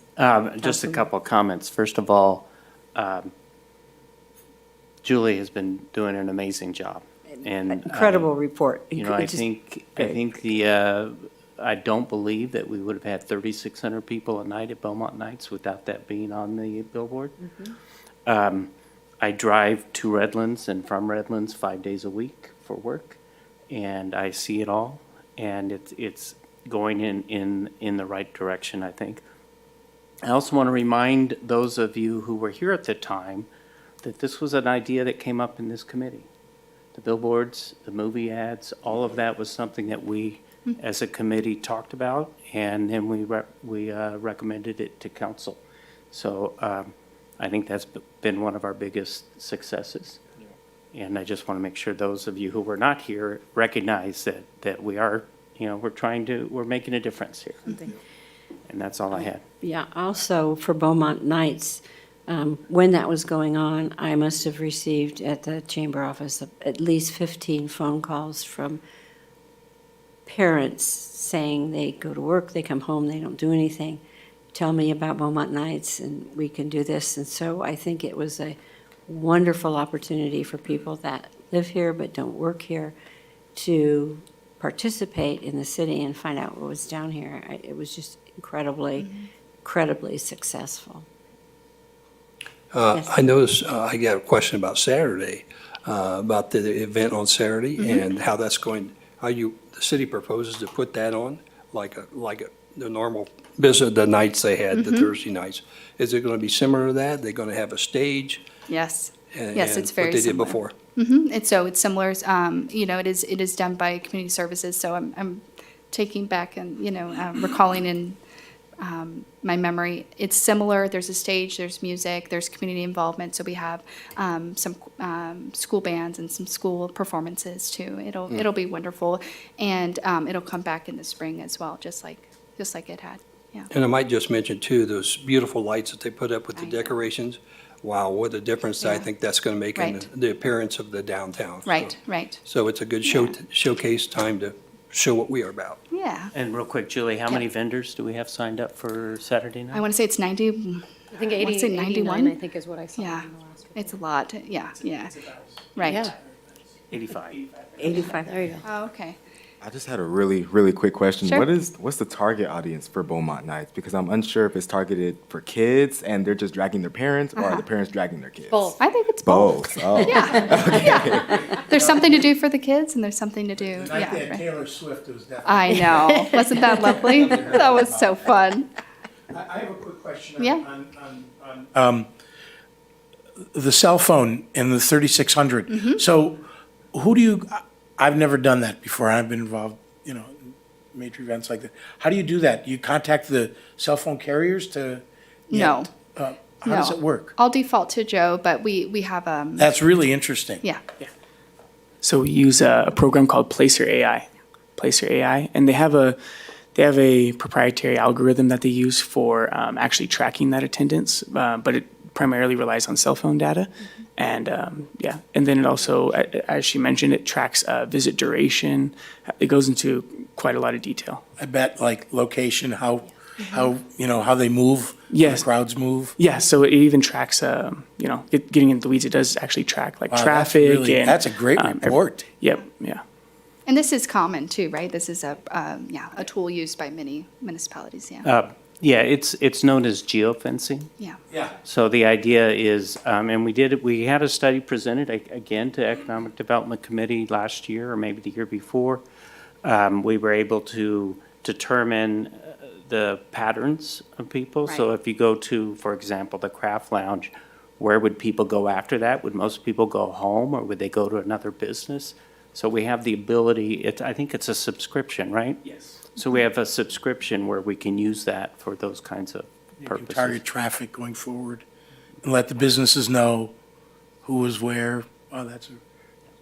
Just a couple of comments. First of all, Julie has been doing an amazing job. And Incredible report. You know, I Just think great. I don't believe that we would have had 3,600 people a night at Beaumont Nights without that being on the billboard. I drive to Redlands and from Redlands 5 days a week for work, and I see it all, and it's going in the right direction, I think. I also want to remind those of you who were here at the time that this was an idea that came up in this committee. The billboards, the movie ads, all of that was something that we, as a committee, talked about, and then we recommended it to council. So I think that's been one of our biggest successes. And I just want to make sure those of you who were not here recognize that we are, we're making a difference here. And that's all I had. Yeah, also for Beaumont Nights, when that was going on, I must have received at the chamber office at least 15 phone calls from parents saying they go to work, they come home, they don't do anything. Tell me about Beaumont Nights and we can do this. And so I think it was a wonderful opportunity for people that live here but don't work here to participate in the city and find out what was down here. It was just incredibly successful. Yes. I noticed, I got a question about Saturday, about the event on Saturday and how that's going, the city proposes to put that on like the normal business, the nights they had, the Thursday nights. Is it going to be similar to that? They're going to have a stage? Yes. and- Yes, and it's very What they did similar. before? It's similar, it is done by community services, so I'm taking back and, recalling in my memory. It's similar, there's a stage, there's music, there's community involvement, so we have some school bands and some school performances too. It'll be wonderful, and it'll come back in the spring as well, just like it had, yeah. And I might just mention too, those beautiful lights that they put up with the I know. decorations. Wow, what a difference I Yeah. think that's going to make in Right. the appearance of the downtown. So- Right, So it's a good showcase time to show what we are about. yeah. And real quick, Julie, how many vendors do we have signed up for Saturday night? I want to say it's 90, I think I wanna 80, say 89, 91? I think is what I saw. Yeah. in the last report. it's a lot, yeah, right. Yeah. 85. 85. There you go. Oh, okay. I just had a really, really quick question. Sure. What's the target audience for Beaumont Nights? Because I'm unsure if it's targeted for kids and they're just dragging their parents, or are the parents dragging their kids? Both. I think it's both. Both. Oh. Yeah. There's something to do for the kids and there's something to do, The night they had yeah. Taylor Swift, it was definitely. I know. Wasn't that lovely? That was so fun. I have a quick question Yeah. on the cell phone in the 3600. Mm-hmm. So who do you, I've never done that before. I've been involved, in major events like that. How do you do that? You contact the cell phone carriers to No. get, how does No. it work? I'll default to Joe, but we have, That's really interesting. yeah. So we use a program called Placer AI, and they have a proprietary algorithm that they use for actually tracking that attendance, but it primarily relies on cell phone data. And and then it also, as she mentioned, it tracks visit duration. It goes into quite a lot of detail. I bet like location, how they move, how Yes. the crowds move. Yeah, so it even tracks, getting into the weeds, it does actually track like Wow, traffic. that's a great report. Yep, yeah. And this is common too, right? This is a tool used by many municipalities, yeah. Yeah, it's known as geofencing. Yeah. Yeah. So the idea is, and we had a study presented again to Economic Development Committee last year, or maybe the year before. We were able to determine the patterns of people. So Right. if you go to, for example, the Craft Lounge, where would people go after that? Would most people go home, or would they go to another business? So we have the ability, I think it's a subscription, right? Yes. So we have a subscription where we can use that for those kinds of You can purposes. target traffic going forward and let the businesses know who was where. Oh, that's a.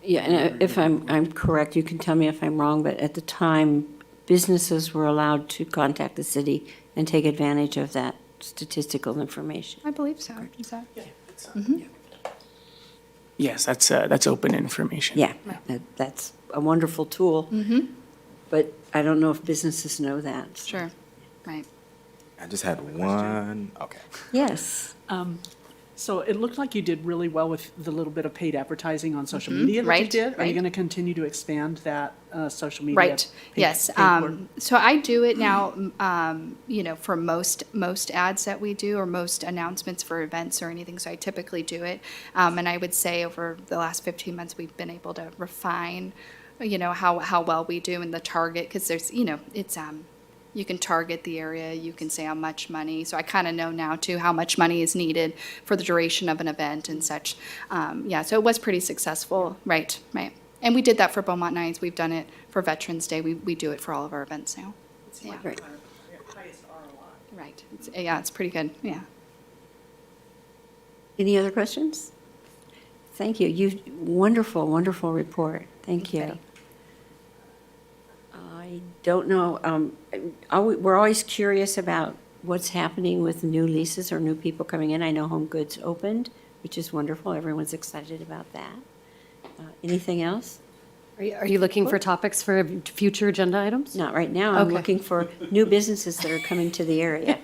Yeah, and if I'm correct, you can tell me if I'm wrong, but at the time, businesses were allowed to contact the city and take advantage of that statistical information. I believe so. Is that? Yes, that's open information. Yeah, that's a wonderful tool. But I don't know if businesses know that. Sure, right. I just had one. Okay. Yes. So it looked like you did really well with the little bit of paid advertising on social media that you right, did. Are right. you going to continue to expand that social media? Right, paid- yes. paid work? So I do it now, for most ads that we do or most announcements for events or anything, so I typically do it. And I would say over the last 15 months, we've been able to refine, how well we do in the target, because there's, it's, you can target the area, you can say how much money. So I kind of know now too how much money is needed for the duration of an event and such. So it was pretty successful, right. And we did that for Beaumont Nights. We've done it for Veterans Day. We do it for all of our events now. Yeah. Great. Right. It's pretty good. Yeah. Any other questions? Thank you. Wonderful, wonderful report. Thank you. Betty. I don't know, we're always curious about what's happening with new leases or new people coming in. I know Home Goods opened, which is wonderful. Everyone's excited about that. Anything else? Are you looking for topics for future agenda items? Not right now. I'm Okay. looking for new businesses that are coming to the area.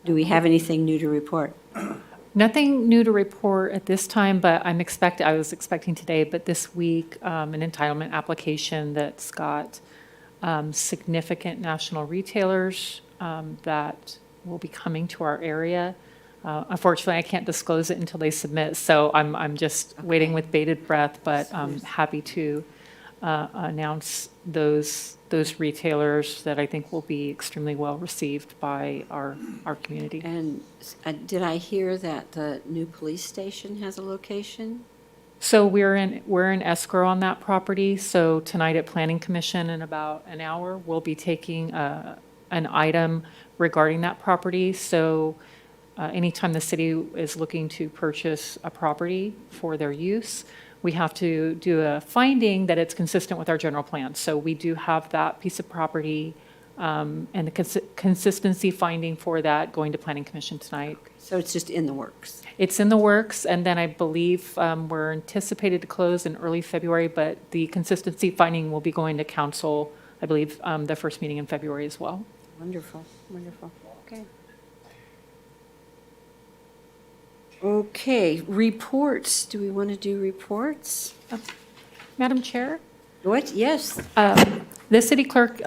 Do we have anything new to report? Nothing new to report at this time, but I was expecting today, but this week, an entitlement application that's got significant national retailers that will be coming to our area. Unfortunately, I can't disclose it until they submit, so I'm just waiting with bated breath, but I'm happy to announce those retailers that I think will be extremely well received by our community. And did I hear that the new police station has a location? So we're in escrow on that property. So tonight at Planning Commission in about an hour, we'll be taking an item regarding that property. So anytime the city is looking to purchase a property for their use, we have to do a finding that it's consistent with our general plan. So we do have that piece of property and the consistency finding for that going to Planning Commission tonight. So it's just in the works? It's in the works, and then I believe we're anticipated to close in early February, but the consistency finding will be going to council, I believe, the first meeting in February as well. Wonderful, wonderful. Okay. Okay, reports. Do we want to do reports? Madam Chair, What? Yes. The city clerk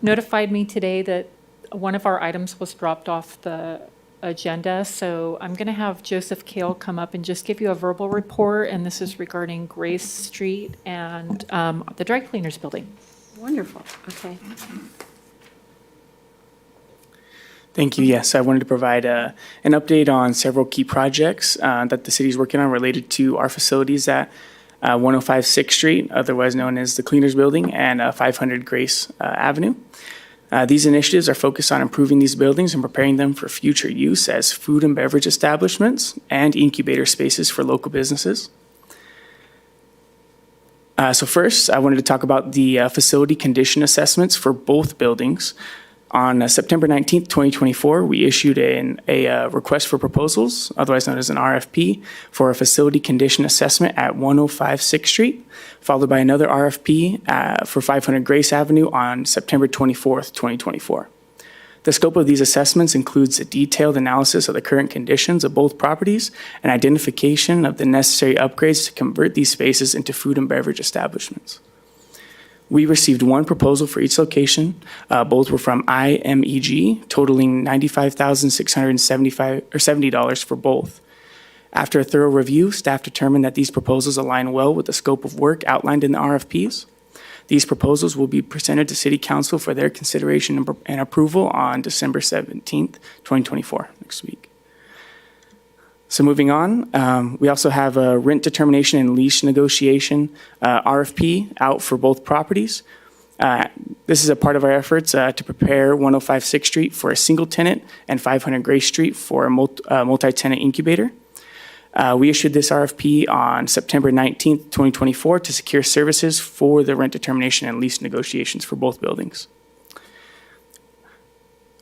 notified me today that one of our items was dropped off the agenda, so I'm going to have Joseph Kale come up and just give you a verbal report, and this is regarding Grace Street and the dry cleaners building. Wonderful. Okay. Thank you. Yes, I wanted to provide an update on several key projects that the city is working on related to our facilities at 105 6th Street, otherwise known as the Cleaners Building, and 500 Grace Avenue. These initiatives are focused on improving these buildings and preparing them for future use as food and beverage establishments and incubator spaces for local businesses. So first, I wanted to talk about the facility condition assessments for both buildings. On September 19th, 2024, we issued a request for proposals, otherwise known as an RFP, for a facility condition assessment at 105 6th Street, followed by another RFP for 500 Grace Avenue on September 24th, 2024. The scope of these assessments includes a detailed analysis of the current conditions of both properties and identification of the necessary upgrades to convert these spaces into food and beverage establishments. We received one proposal for each location. Both were from IMEG, totaling $95,670 for both. After a thorough review, staff determined that these proposals align well with the scope of work outlined in the RFPs. These proposals will be presented to City Council for their consideration and approval on December 17th, 2024, next week. So moving on, we also have a rent determination and lease negotiation RFP out for both properties. This is a part of our efforts to prepare 105 6th Street for a single tenant and 500 Grace Street for a multi-tenant incubator. We issued this RFP on September 19th, 2024 to secure services for the rent determination and lease negotiations for both buildings.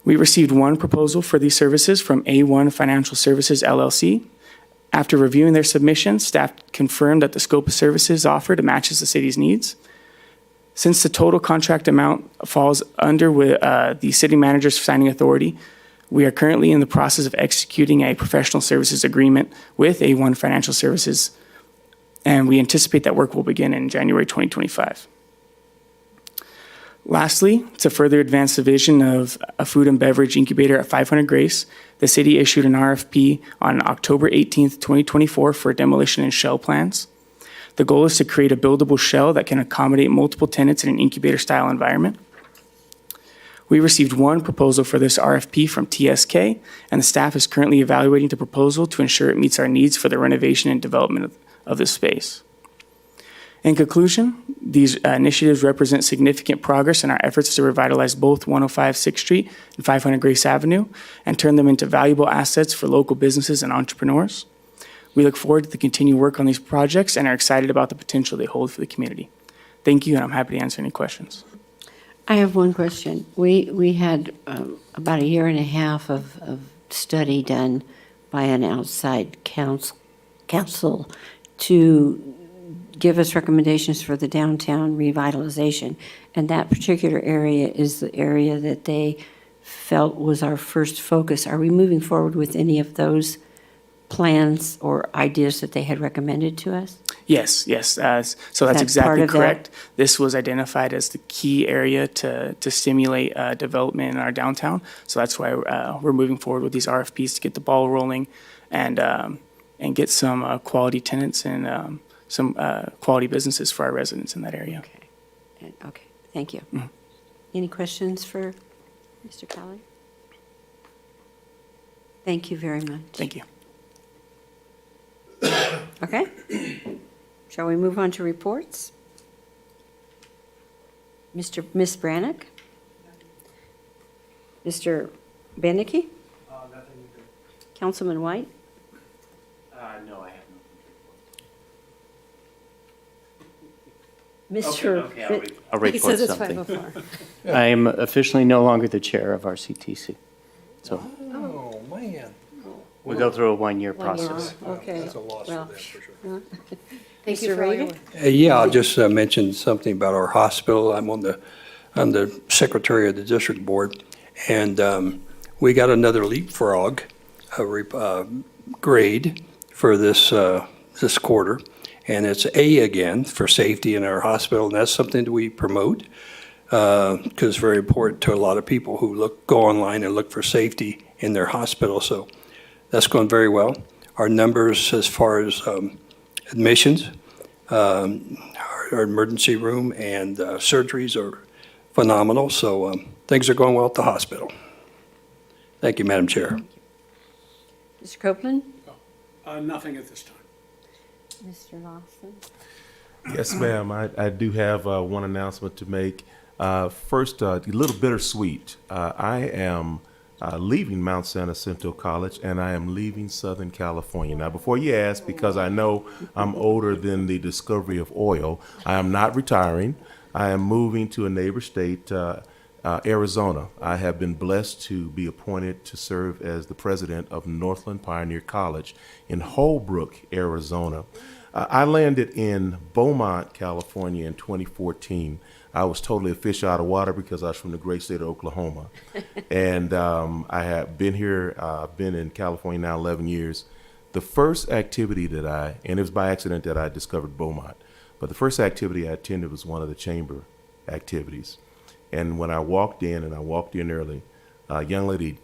We received one proposal for these services from A1 Financial Services, LLC. After reviewing their submission, staff confirmed that the scope of services offered matches the city's needs. Since the total contract amount falls under the city manager's signing authority, we are currently in the process of executing a professional services agreement with A1 Financial Services, and we anticipate that work will begin in January 2025. Lastly, to further advance the vision of a food and beverage incubator at 500 Grace, the city issued an RFP on October 18th, 2024 for demolition and shell plans. The goal is to create a buildable shell that can accommodate multiple tenants in an incubator-style environment. We received one proposal for this RFP from TSK, and the staff is currently evaluating the proposal to ensure it meets our needs for the renovation and development of this space. In conclusion, these initiatives represent significant progress in our efforts to revitalize both 105 6th Street and 500 Grace Avenue and turn them into valuable assets for local businesses and entrepreneurs. We look forward to the continued work on these projects and are excited about the potential they hold for the community. Thank you, and I'm happy to answer any questions. I have one question. We had about a year and a half of study done by an outside council to give us recommendations for the downtown revitalization. And that particular area is the area that they felt was our first focus. Are we moving forward with any of those plans or ideas that they had recommended to us? Yes. So that's part exactly of that? correct. This was identified as the key area to stimulate development in our downtown. So that's why we're moving forward with these RFPs to get the ball rolling and get some quality tenants and some quality businesses for our residents in that area. Okay, thank you. Any questions for Mr. Kelly? Thank you very much. Thank you. Okay. Shall we move on to reports? Miss Brannock? Mr. Beneke? Councilman White? No, I have Mr. I'll He report says it's something. 5:04. I am officially no longer the chair of RCTC. So Oh, man. we go through a one-year 1 year. process. Okay. That's a loss for Well, them, for sure. Thank you for your Yeah, I'll just mention something about our hospital. I'm on the secretary of the district board, and we got another leapfrog grade for this quarter, And it's A again for safety in our hospital, and that's something that we promote because it's very important to a lot of people who go online and look for safety in their hospital. So that's going very well. Our numbers as far as admissions, our emergency room and surgeries are phenomenal. So things are going well at the hospital. Thank you, Madam Chair. Mr. Copeland? Nothing at this time. Mr. Lawson? Yes, ma'am. I do have one announcement to make. First, a little bittersweet. I am leaving Mount San Jacinto College, and I am leaving Southern California. Now, before you ask, because I know I'm older than the discovery of oil, I am not retiring. I am moving to a neighbor state, Arizona. I have been blessed to be appointed to serve as the president of Northland Pioneer College in Holbrook, Arizona. I landed in Beaumont, California in 2014. I was totally a fish out of water because I was from the great state of Oklahoma. And I have been here, been in California now 11 years. The first activity and it was by accident that I discovered Beaumont, but the first activity I attended was one of the chamber activities. And when I walked in, and I walked in early, a young lady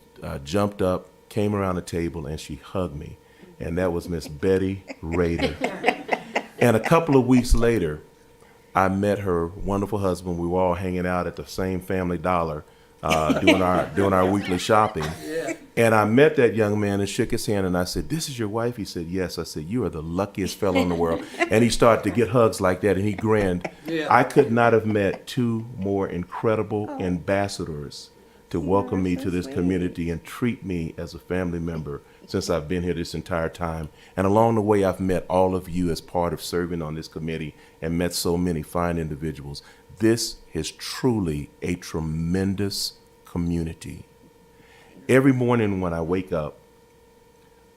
jumped up, came around the table, and she hugged me. And that was Miss Betty Rader. And a couple of weeks later, I met her wonderful husband. We were all hanging out at the same Family Dollar doing our weekly shopping. And I met that young man and shook his hand, and I said, "This is your wife?" He said, "Yes." I said, "You are the luckiest fellow in the world." And he started to get hugs like that, and he grinned. I could not have met two more incredible ambassadors to welcome me to this community and treat me as a family member since I've been here this entire time. And along the way, I've met all of you as part of serving on this committee and met so many fine individuals. This is truly a tremendous community. Every morning when I wake up,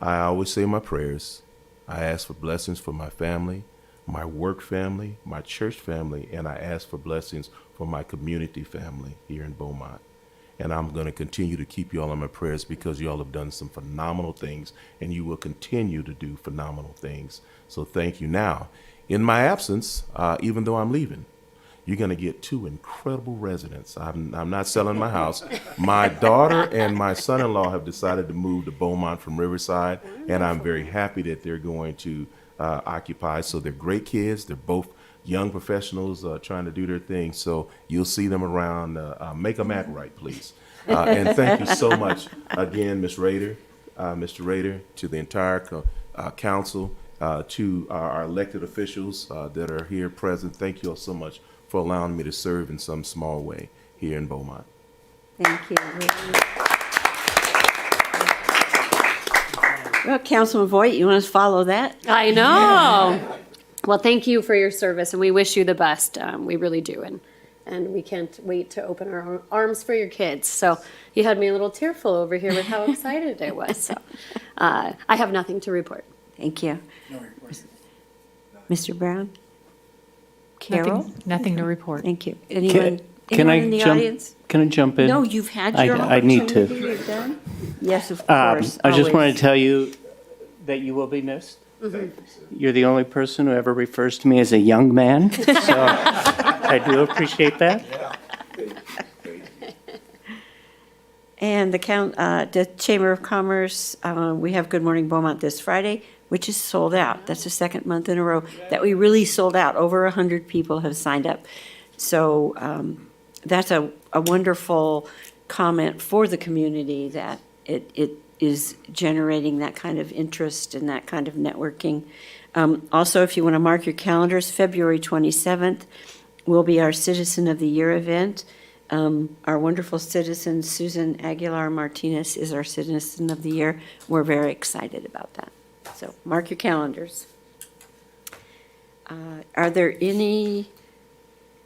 I always say my prayers. I ask for blessings for my family, my work family, my church family, and I ask for blessings for my community family here in Beaumont. And I'm going to continue to keep you all in my prayers because you all have done some phenomenal things, and you will continue to do phenomenal things. So thank you. Now, in my absence, even though I'm leaving, you're going to get two incredible residents. I'm not selling my house. My daughter and my son-in-law have decided to move to Beaumont from Riverside, and I'm very happy that they're going to occupy. So they're great kids. They're both young professionals trying to do their thing. So you'll see them around. Make them act right, please. And thank you so much again, Ms. Rader, Mr. Rader, to the entire council, to our elected officials that are here present. Thank you all so much for allowing me to serve in some small way here in Beaumont. Thank you. Well, Councilman Voigt, you want to follow that? I know. Well, thank you for your service, and we wish you the best. We really do, and we can't wait to open our arms for your kids. So you had me a little tearful over here with how excited I was. So I have nothing to report. Thank you. Mr. Brown? Carol? Nothing to report. Thank you. Anyone Can I in the jump? audience? Can I jump in? No, you've had your I need to. opportunity. You're done? Yes, of course. I just always. want to tell you that you will be missed. You're the only person who ever refers to me as a young man, so I do appreciate that. And the Chamber of Commerce, we have Good Morning Beaumont this Friday, which is sold out. That's the second month in a row that we really sold out. Over 100 people have signed up. So that's a wonderful comment for the community that it is generating that kind of interest and that kind of networking. Also, if you want to mark your calendars, February 27th will be our Citizen of the Year event. Our wonderful citizen, Susan Aguilar Martinez, is our Citizen of the Year. We're very excited about that. So mark your calendars. Are there any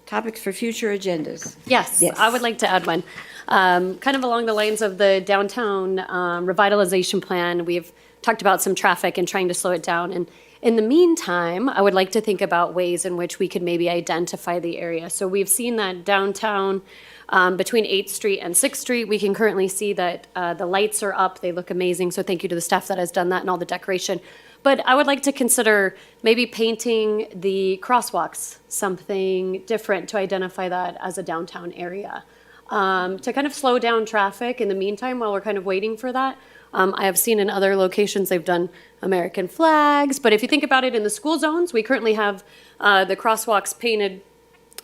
topics for future agendas? Yes, Yes. I would like to add one. Kind of along the lines of the downtown revitalization plan, we've talked about some traffic and trying to slow it down. And in the meantime, I would like to think about ways in which we could maybe identify the area. So we've seen that downtown between 8th Street and 6th Street, we can currently see that the lights are up. They look amazing. So thank you to the staff that has done that and all the decoration. but I would like to consider maybe painting the crosswalks something different to identify that as a downtown area. To kind of slow down traffic in the meantime while we're kind of waiting for that. I have seen in other locations they've done American flags, but if you think about it in the school zones, we currently have the crosswalks painted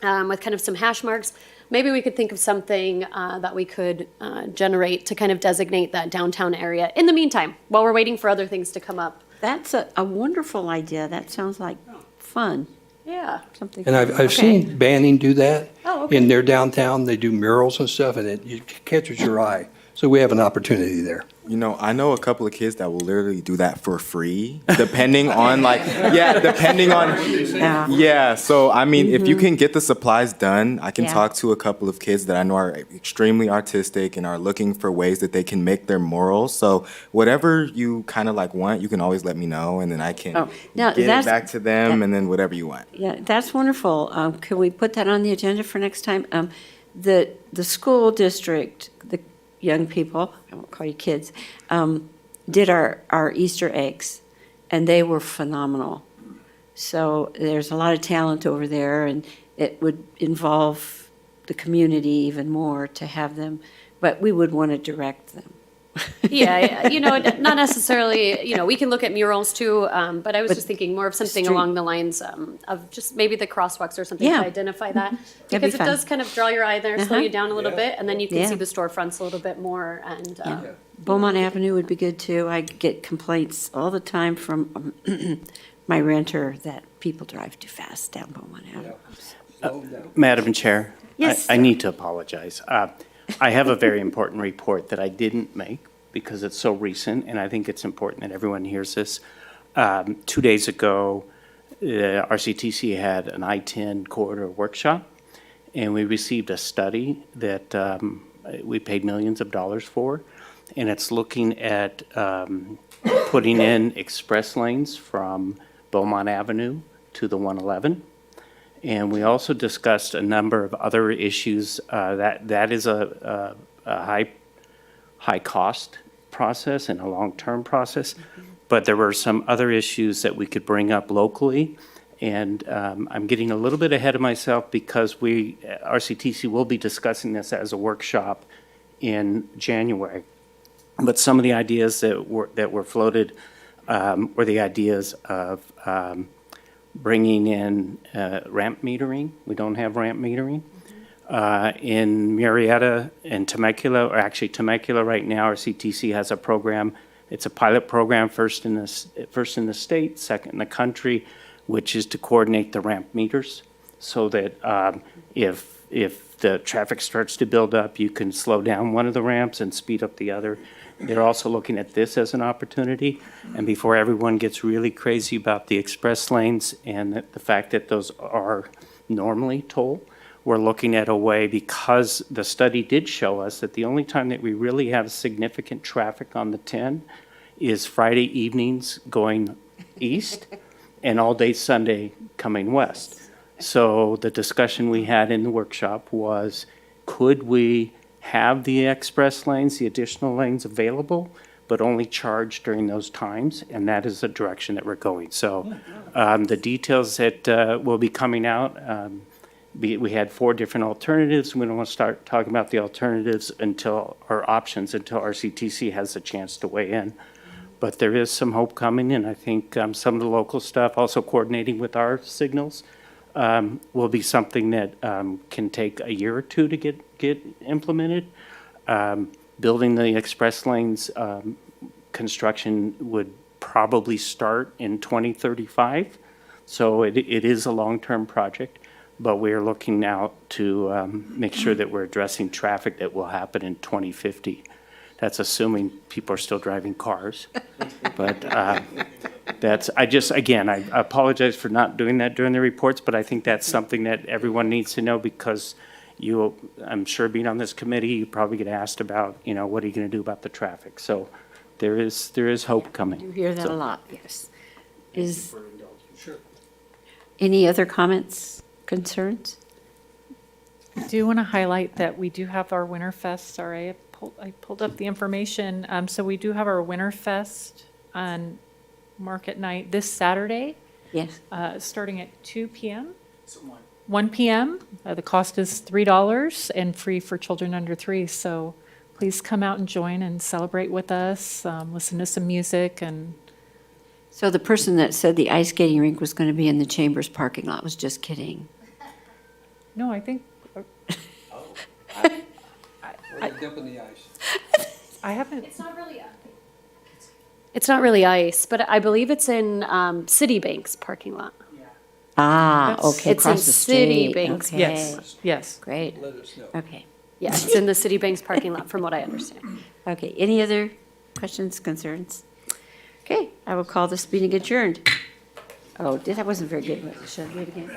with kind of some hash marks. Maybe we could think of something that we could generate to kind of designate that downtown area in the meantime, while we're waiting for other things to come up. That's a wonderful idea. That sounds like fun. Yeah. Something. And I've Okay. seen Banning do that. Oh, okay. In their downtown, they do murals and stuff, and it catches your eye. So we have an opportunity there. You know, I know a couple of kids that will literally do that for free, depending on depending on, yeah. So, I mean, if you can get the supplies done, I can Yeah. talk to a couple of kids that I know are extremely artistic and are looking for ways that they can make their murals. So whatever you kind of like want, you can always let me know, and then I can Oh, now, get it that's- back to them, and then whatever you want. Yeah, that's wonderful. Can we put that on the agenda for next time? The school district, the young people, I won't call you kids, did our Easter eggs, and they were phenomenal. So there's a lot of talent over there, and it would involve the community even more to have them, but we would want to direct them. Yeah, not necessarily, we can look at murals too, but I was just thinking more of something street- along the lines of just maybe the crosswalks or something Yeah. to identify that. be Because it fun. does kind of draw your eye there, slow Uh-huh. you down a little bit, and then you can Yeah. see the storefronts a little bit more and, Beaumont Avenue would be good too. I get complaints all the time from my renter that people drive too fast down Beaumont Avenue. Madam Chair? Yes, I sir. need to apologize. I have a very important report that I didn't make because it's so recent, and I think it's important that everyone hears this. 2 days ago, RCTC had an I-10 corridor workshop, and we received a study that we paid millions of dollars for, and it's looking at putting in express lanes from Beaumont Avenue to the 111. And we also discussed a number of other issues. That is a high cost process and a long-term process. But there were some other issues that we could bring up locally. And I'm getting a little bit ahead of myself because RCTC will be discussing this as a workshop in January. But some of the ideas that were floated were the ideas of bringing in ramp metering. We don't have ramp metering. In Murrieta and Temecula, or actually Temecula right now, our CTC has a program. It's a pilot program, first in the state, second in the country, which is to coordinate the ramp meters so that if the traffic starts to build up, you can slow down one of the ramps and speed up the other. They're also looking at this as an opportunity. And before everyone gets really crazy about the express lanes and the fact that those are normally toll, we're looking at a way, because the study did show us that the only time that we really have significant traffic on the 10 is Friday evenings going east and all day Sunday coming west. So the discussion we had in the workshop was, could we have the express lanes, the additional lanes available, but only charge during those times? And that is the direction that we're going. So the details that will be coming out, we had 4 different alternatives. We don't want to start talking about the alternatives or options until RCTC has a chance to weigh in. But there is some hope coming, and I think some of the local stuff, also coordinating with our signals, will be something that can take a year or 2 to get implemented. Building the express lanes construction would probably start in 2035. So it is a long-term project, but we are looking out to make sure that we're addressing traffic that will happen in 2050. That's assuming people are still driving cars. But I apologize for not doing that during the reports, but I think that's something that everyone needs to know, because I'm sure being on this committee, you probably get asked about, what are you going to do about the traffic? So there is hope coming. You hear that a lot, yes. Any other comments, concerns? I do want to highlight that we do have our Winterfest. Sorry, I pulled up the information. So we do have our Winterfest on market night this Saturday, Yes. starting at 2 p.m. 1 p.m. The cost is $3 and free for children under 3. So please come out and join and celebrate with us, listen to some music. And So the person that said the ice skating rink was going to be in the Chambers parking lot was just kidding. no, I think, Dipping the ice. I haven't, It's not really ice, but I believe it's in Citibank's parking lot. Ah, That's- okay, It's in across the street. Citibank's, Okay. yes, yes. Great, Let us know. okay. Yeah, it's in the Citibank's parking lot, from what I understand. Okay, any other questions, concerns? Okay, I will call this meeting adjourned. Oh, that wasn't very good. Should I do it again?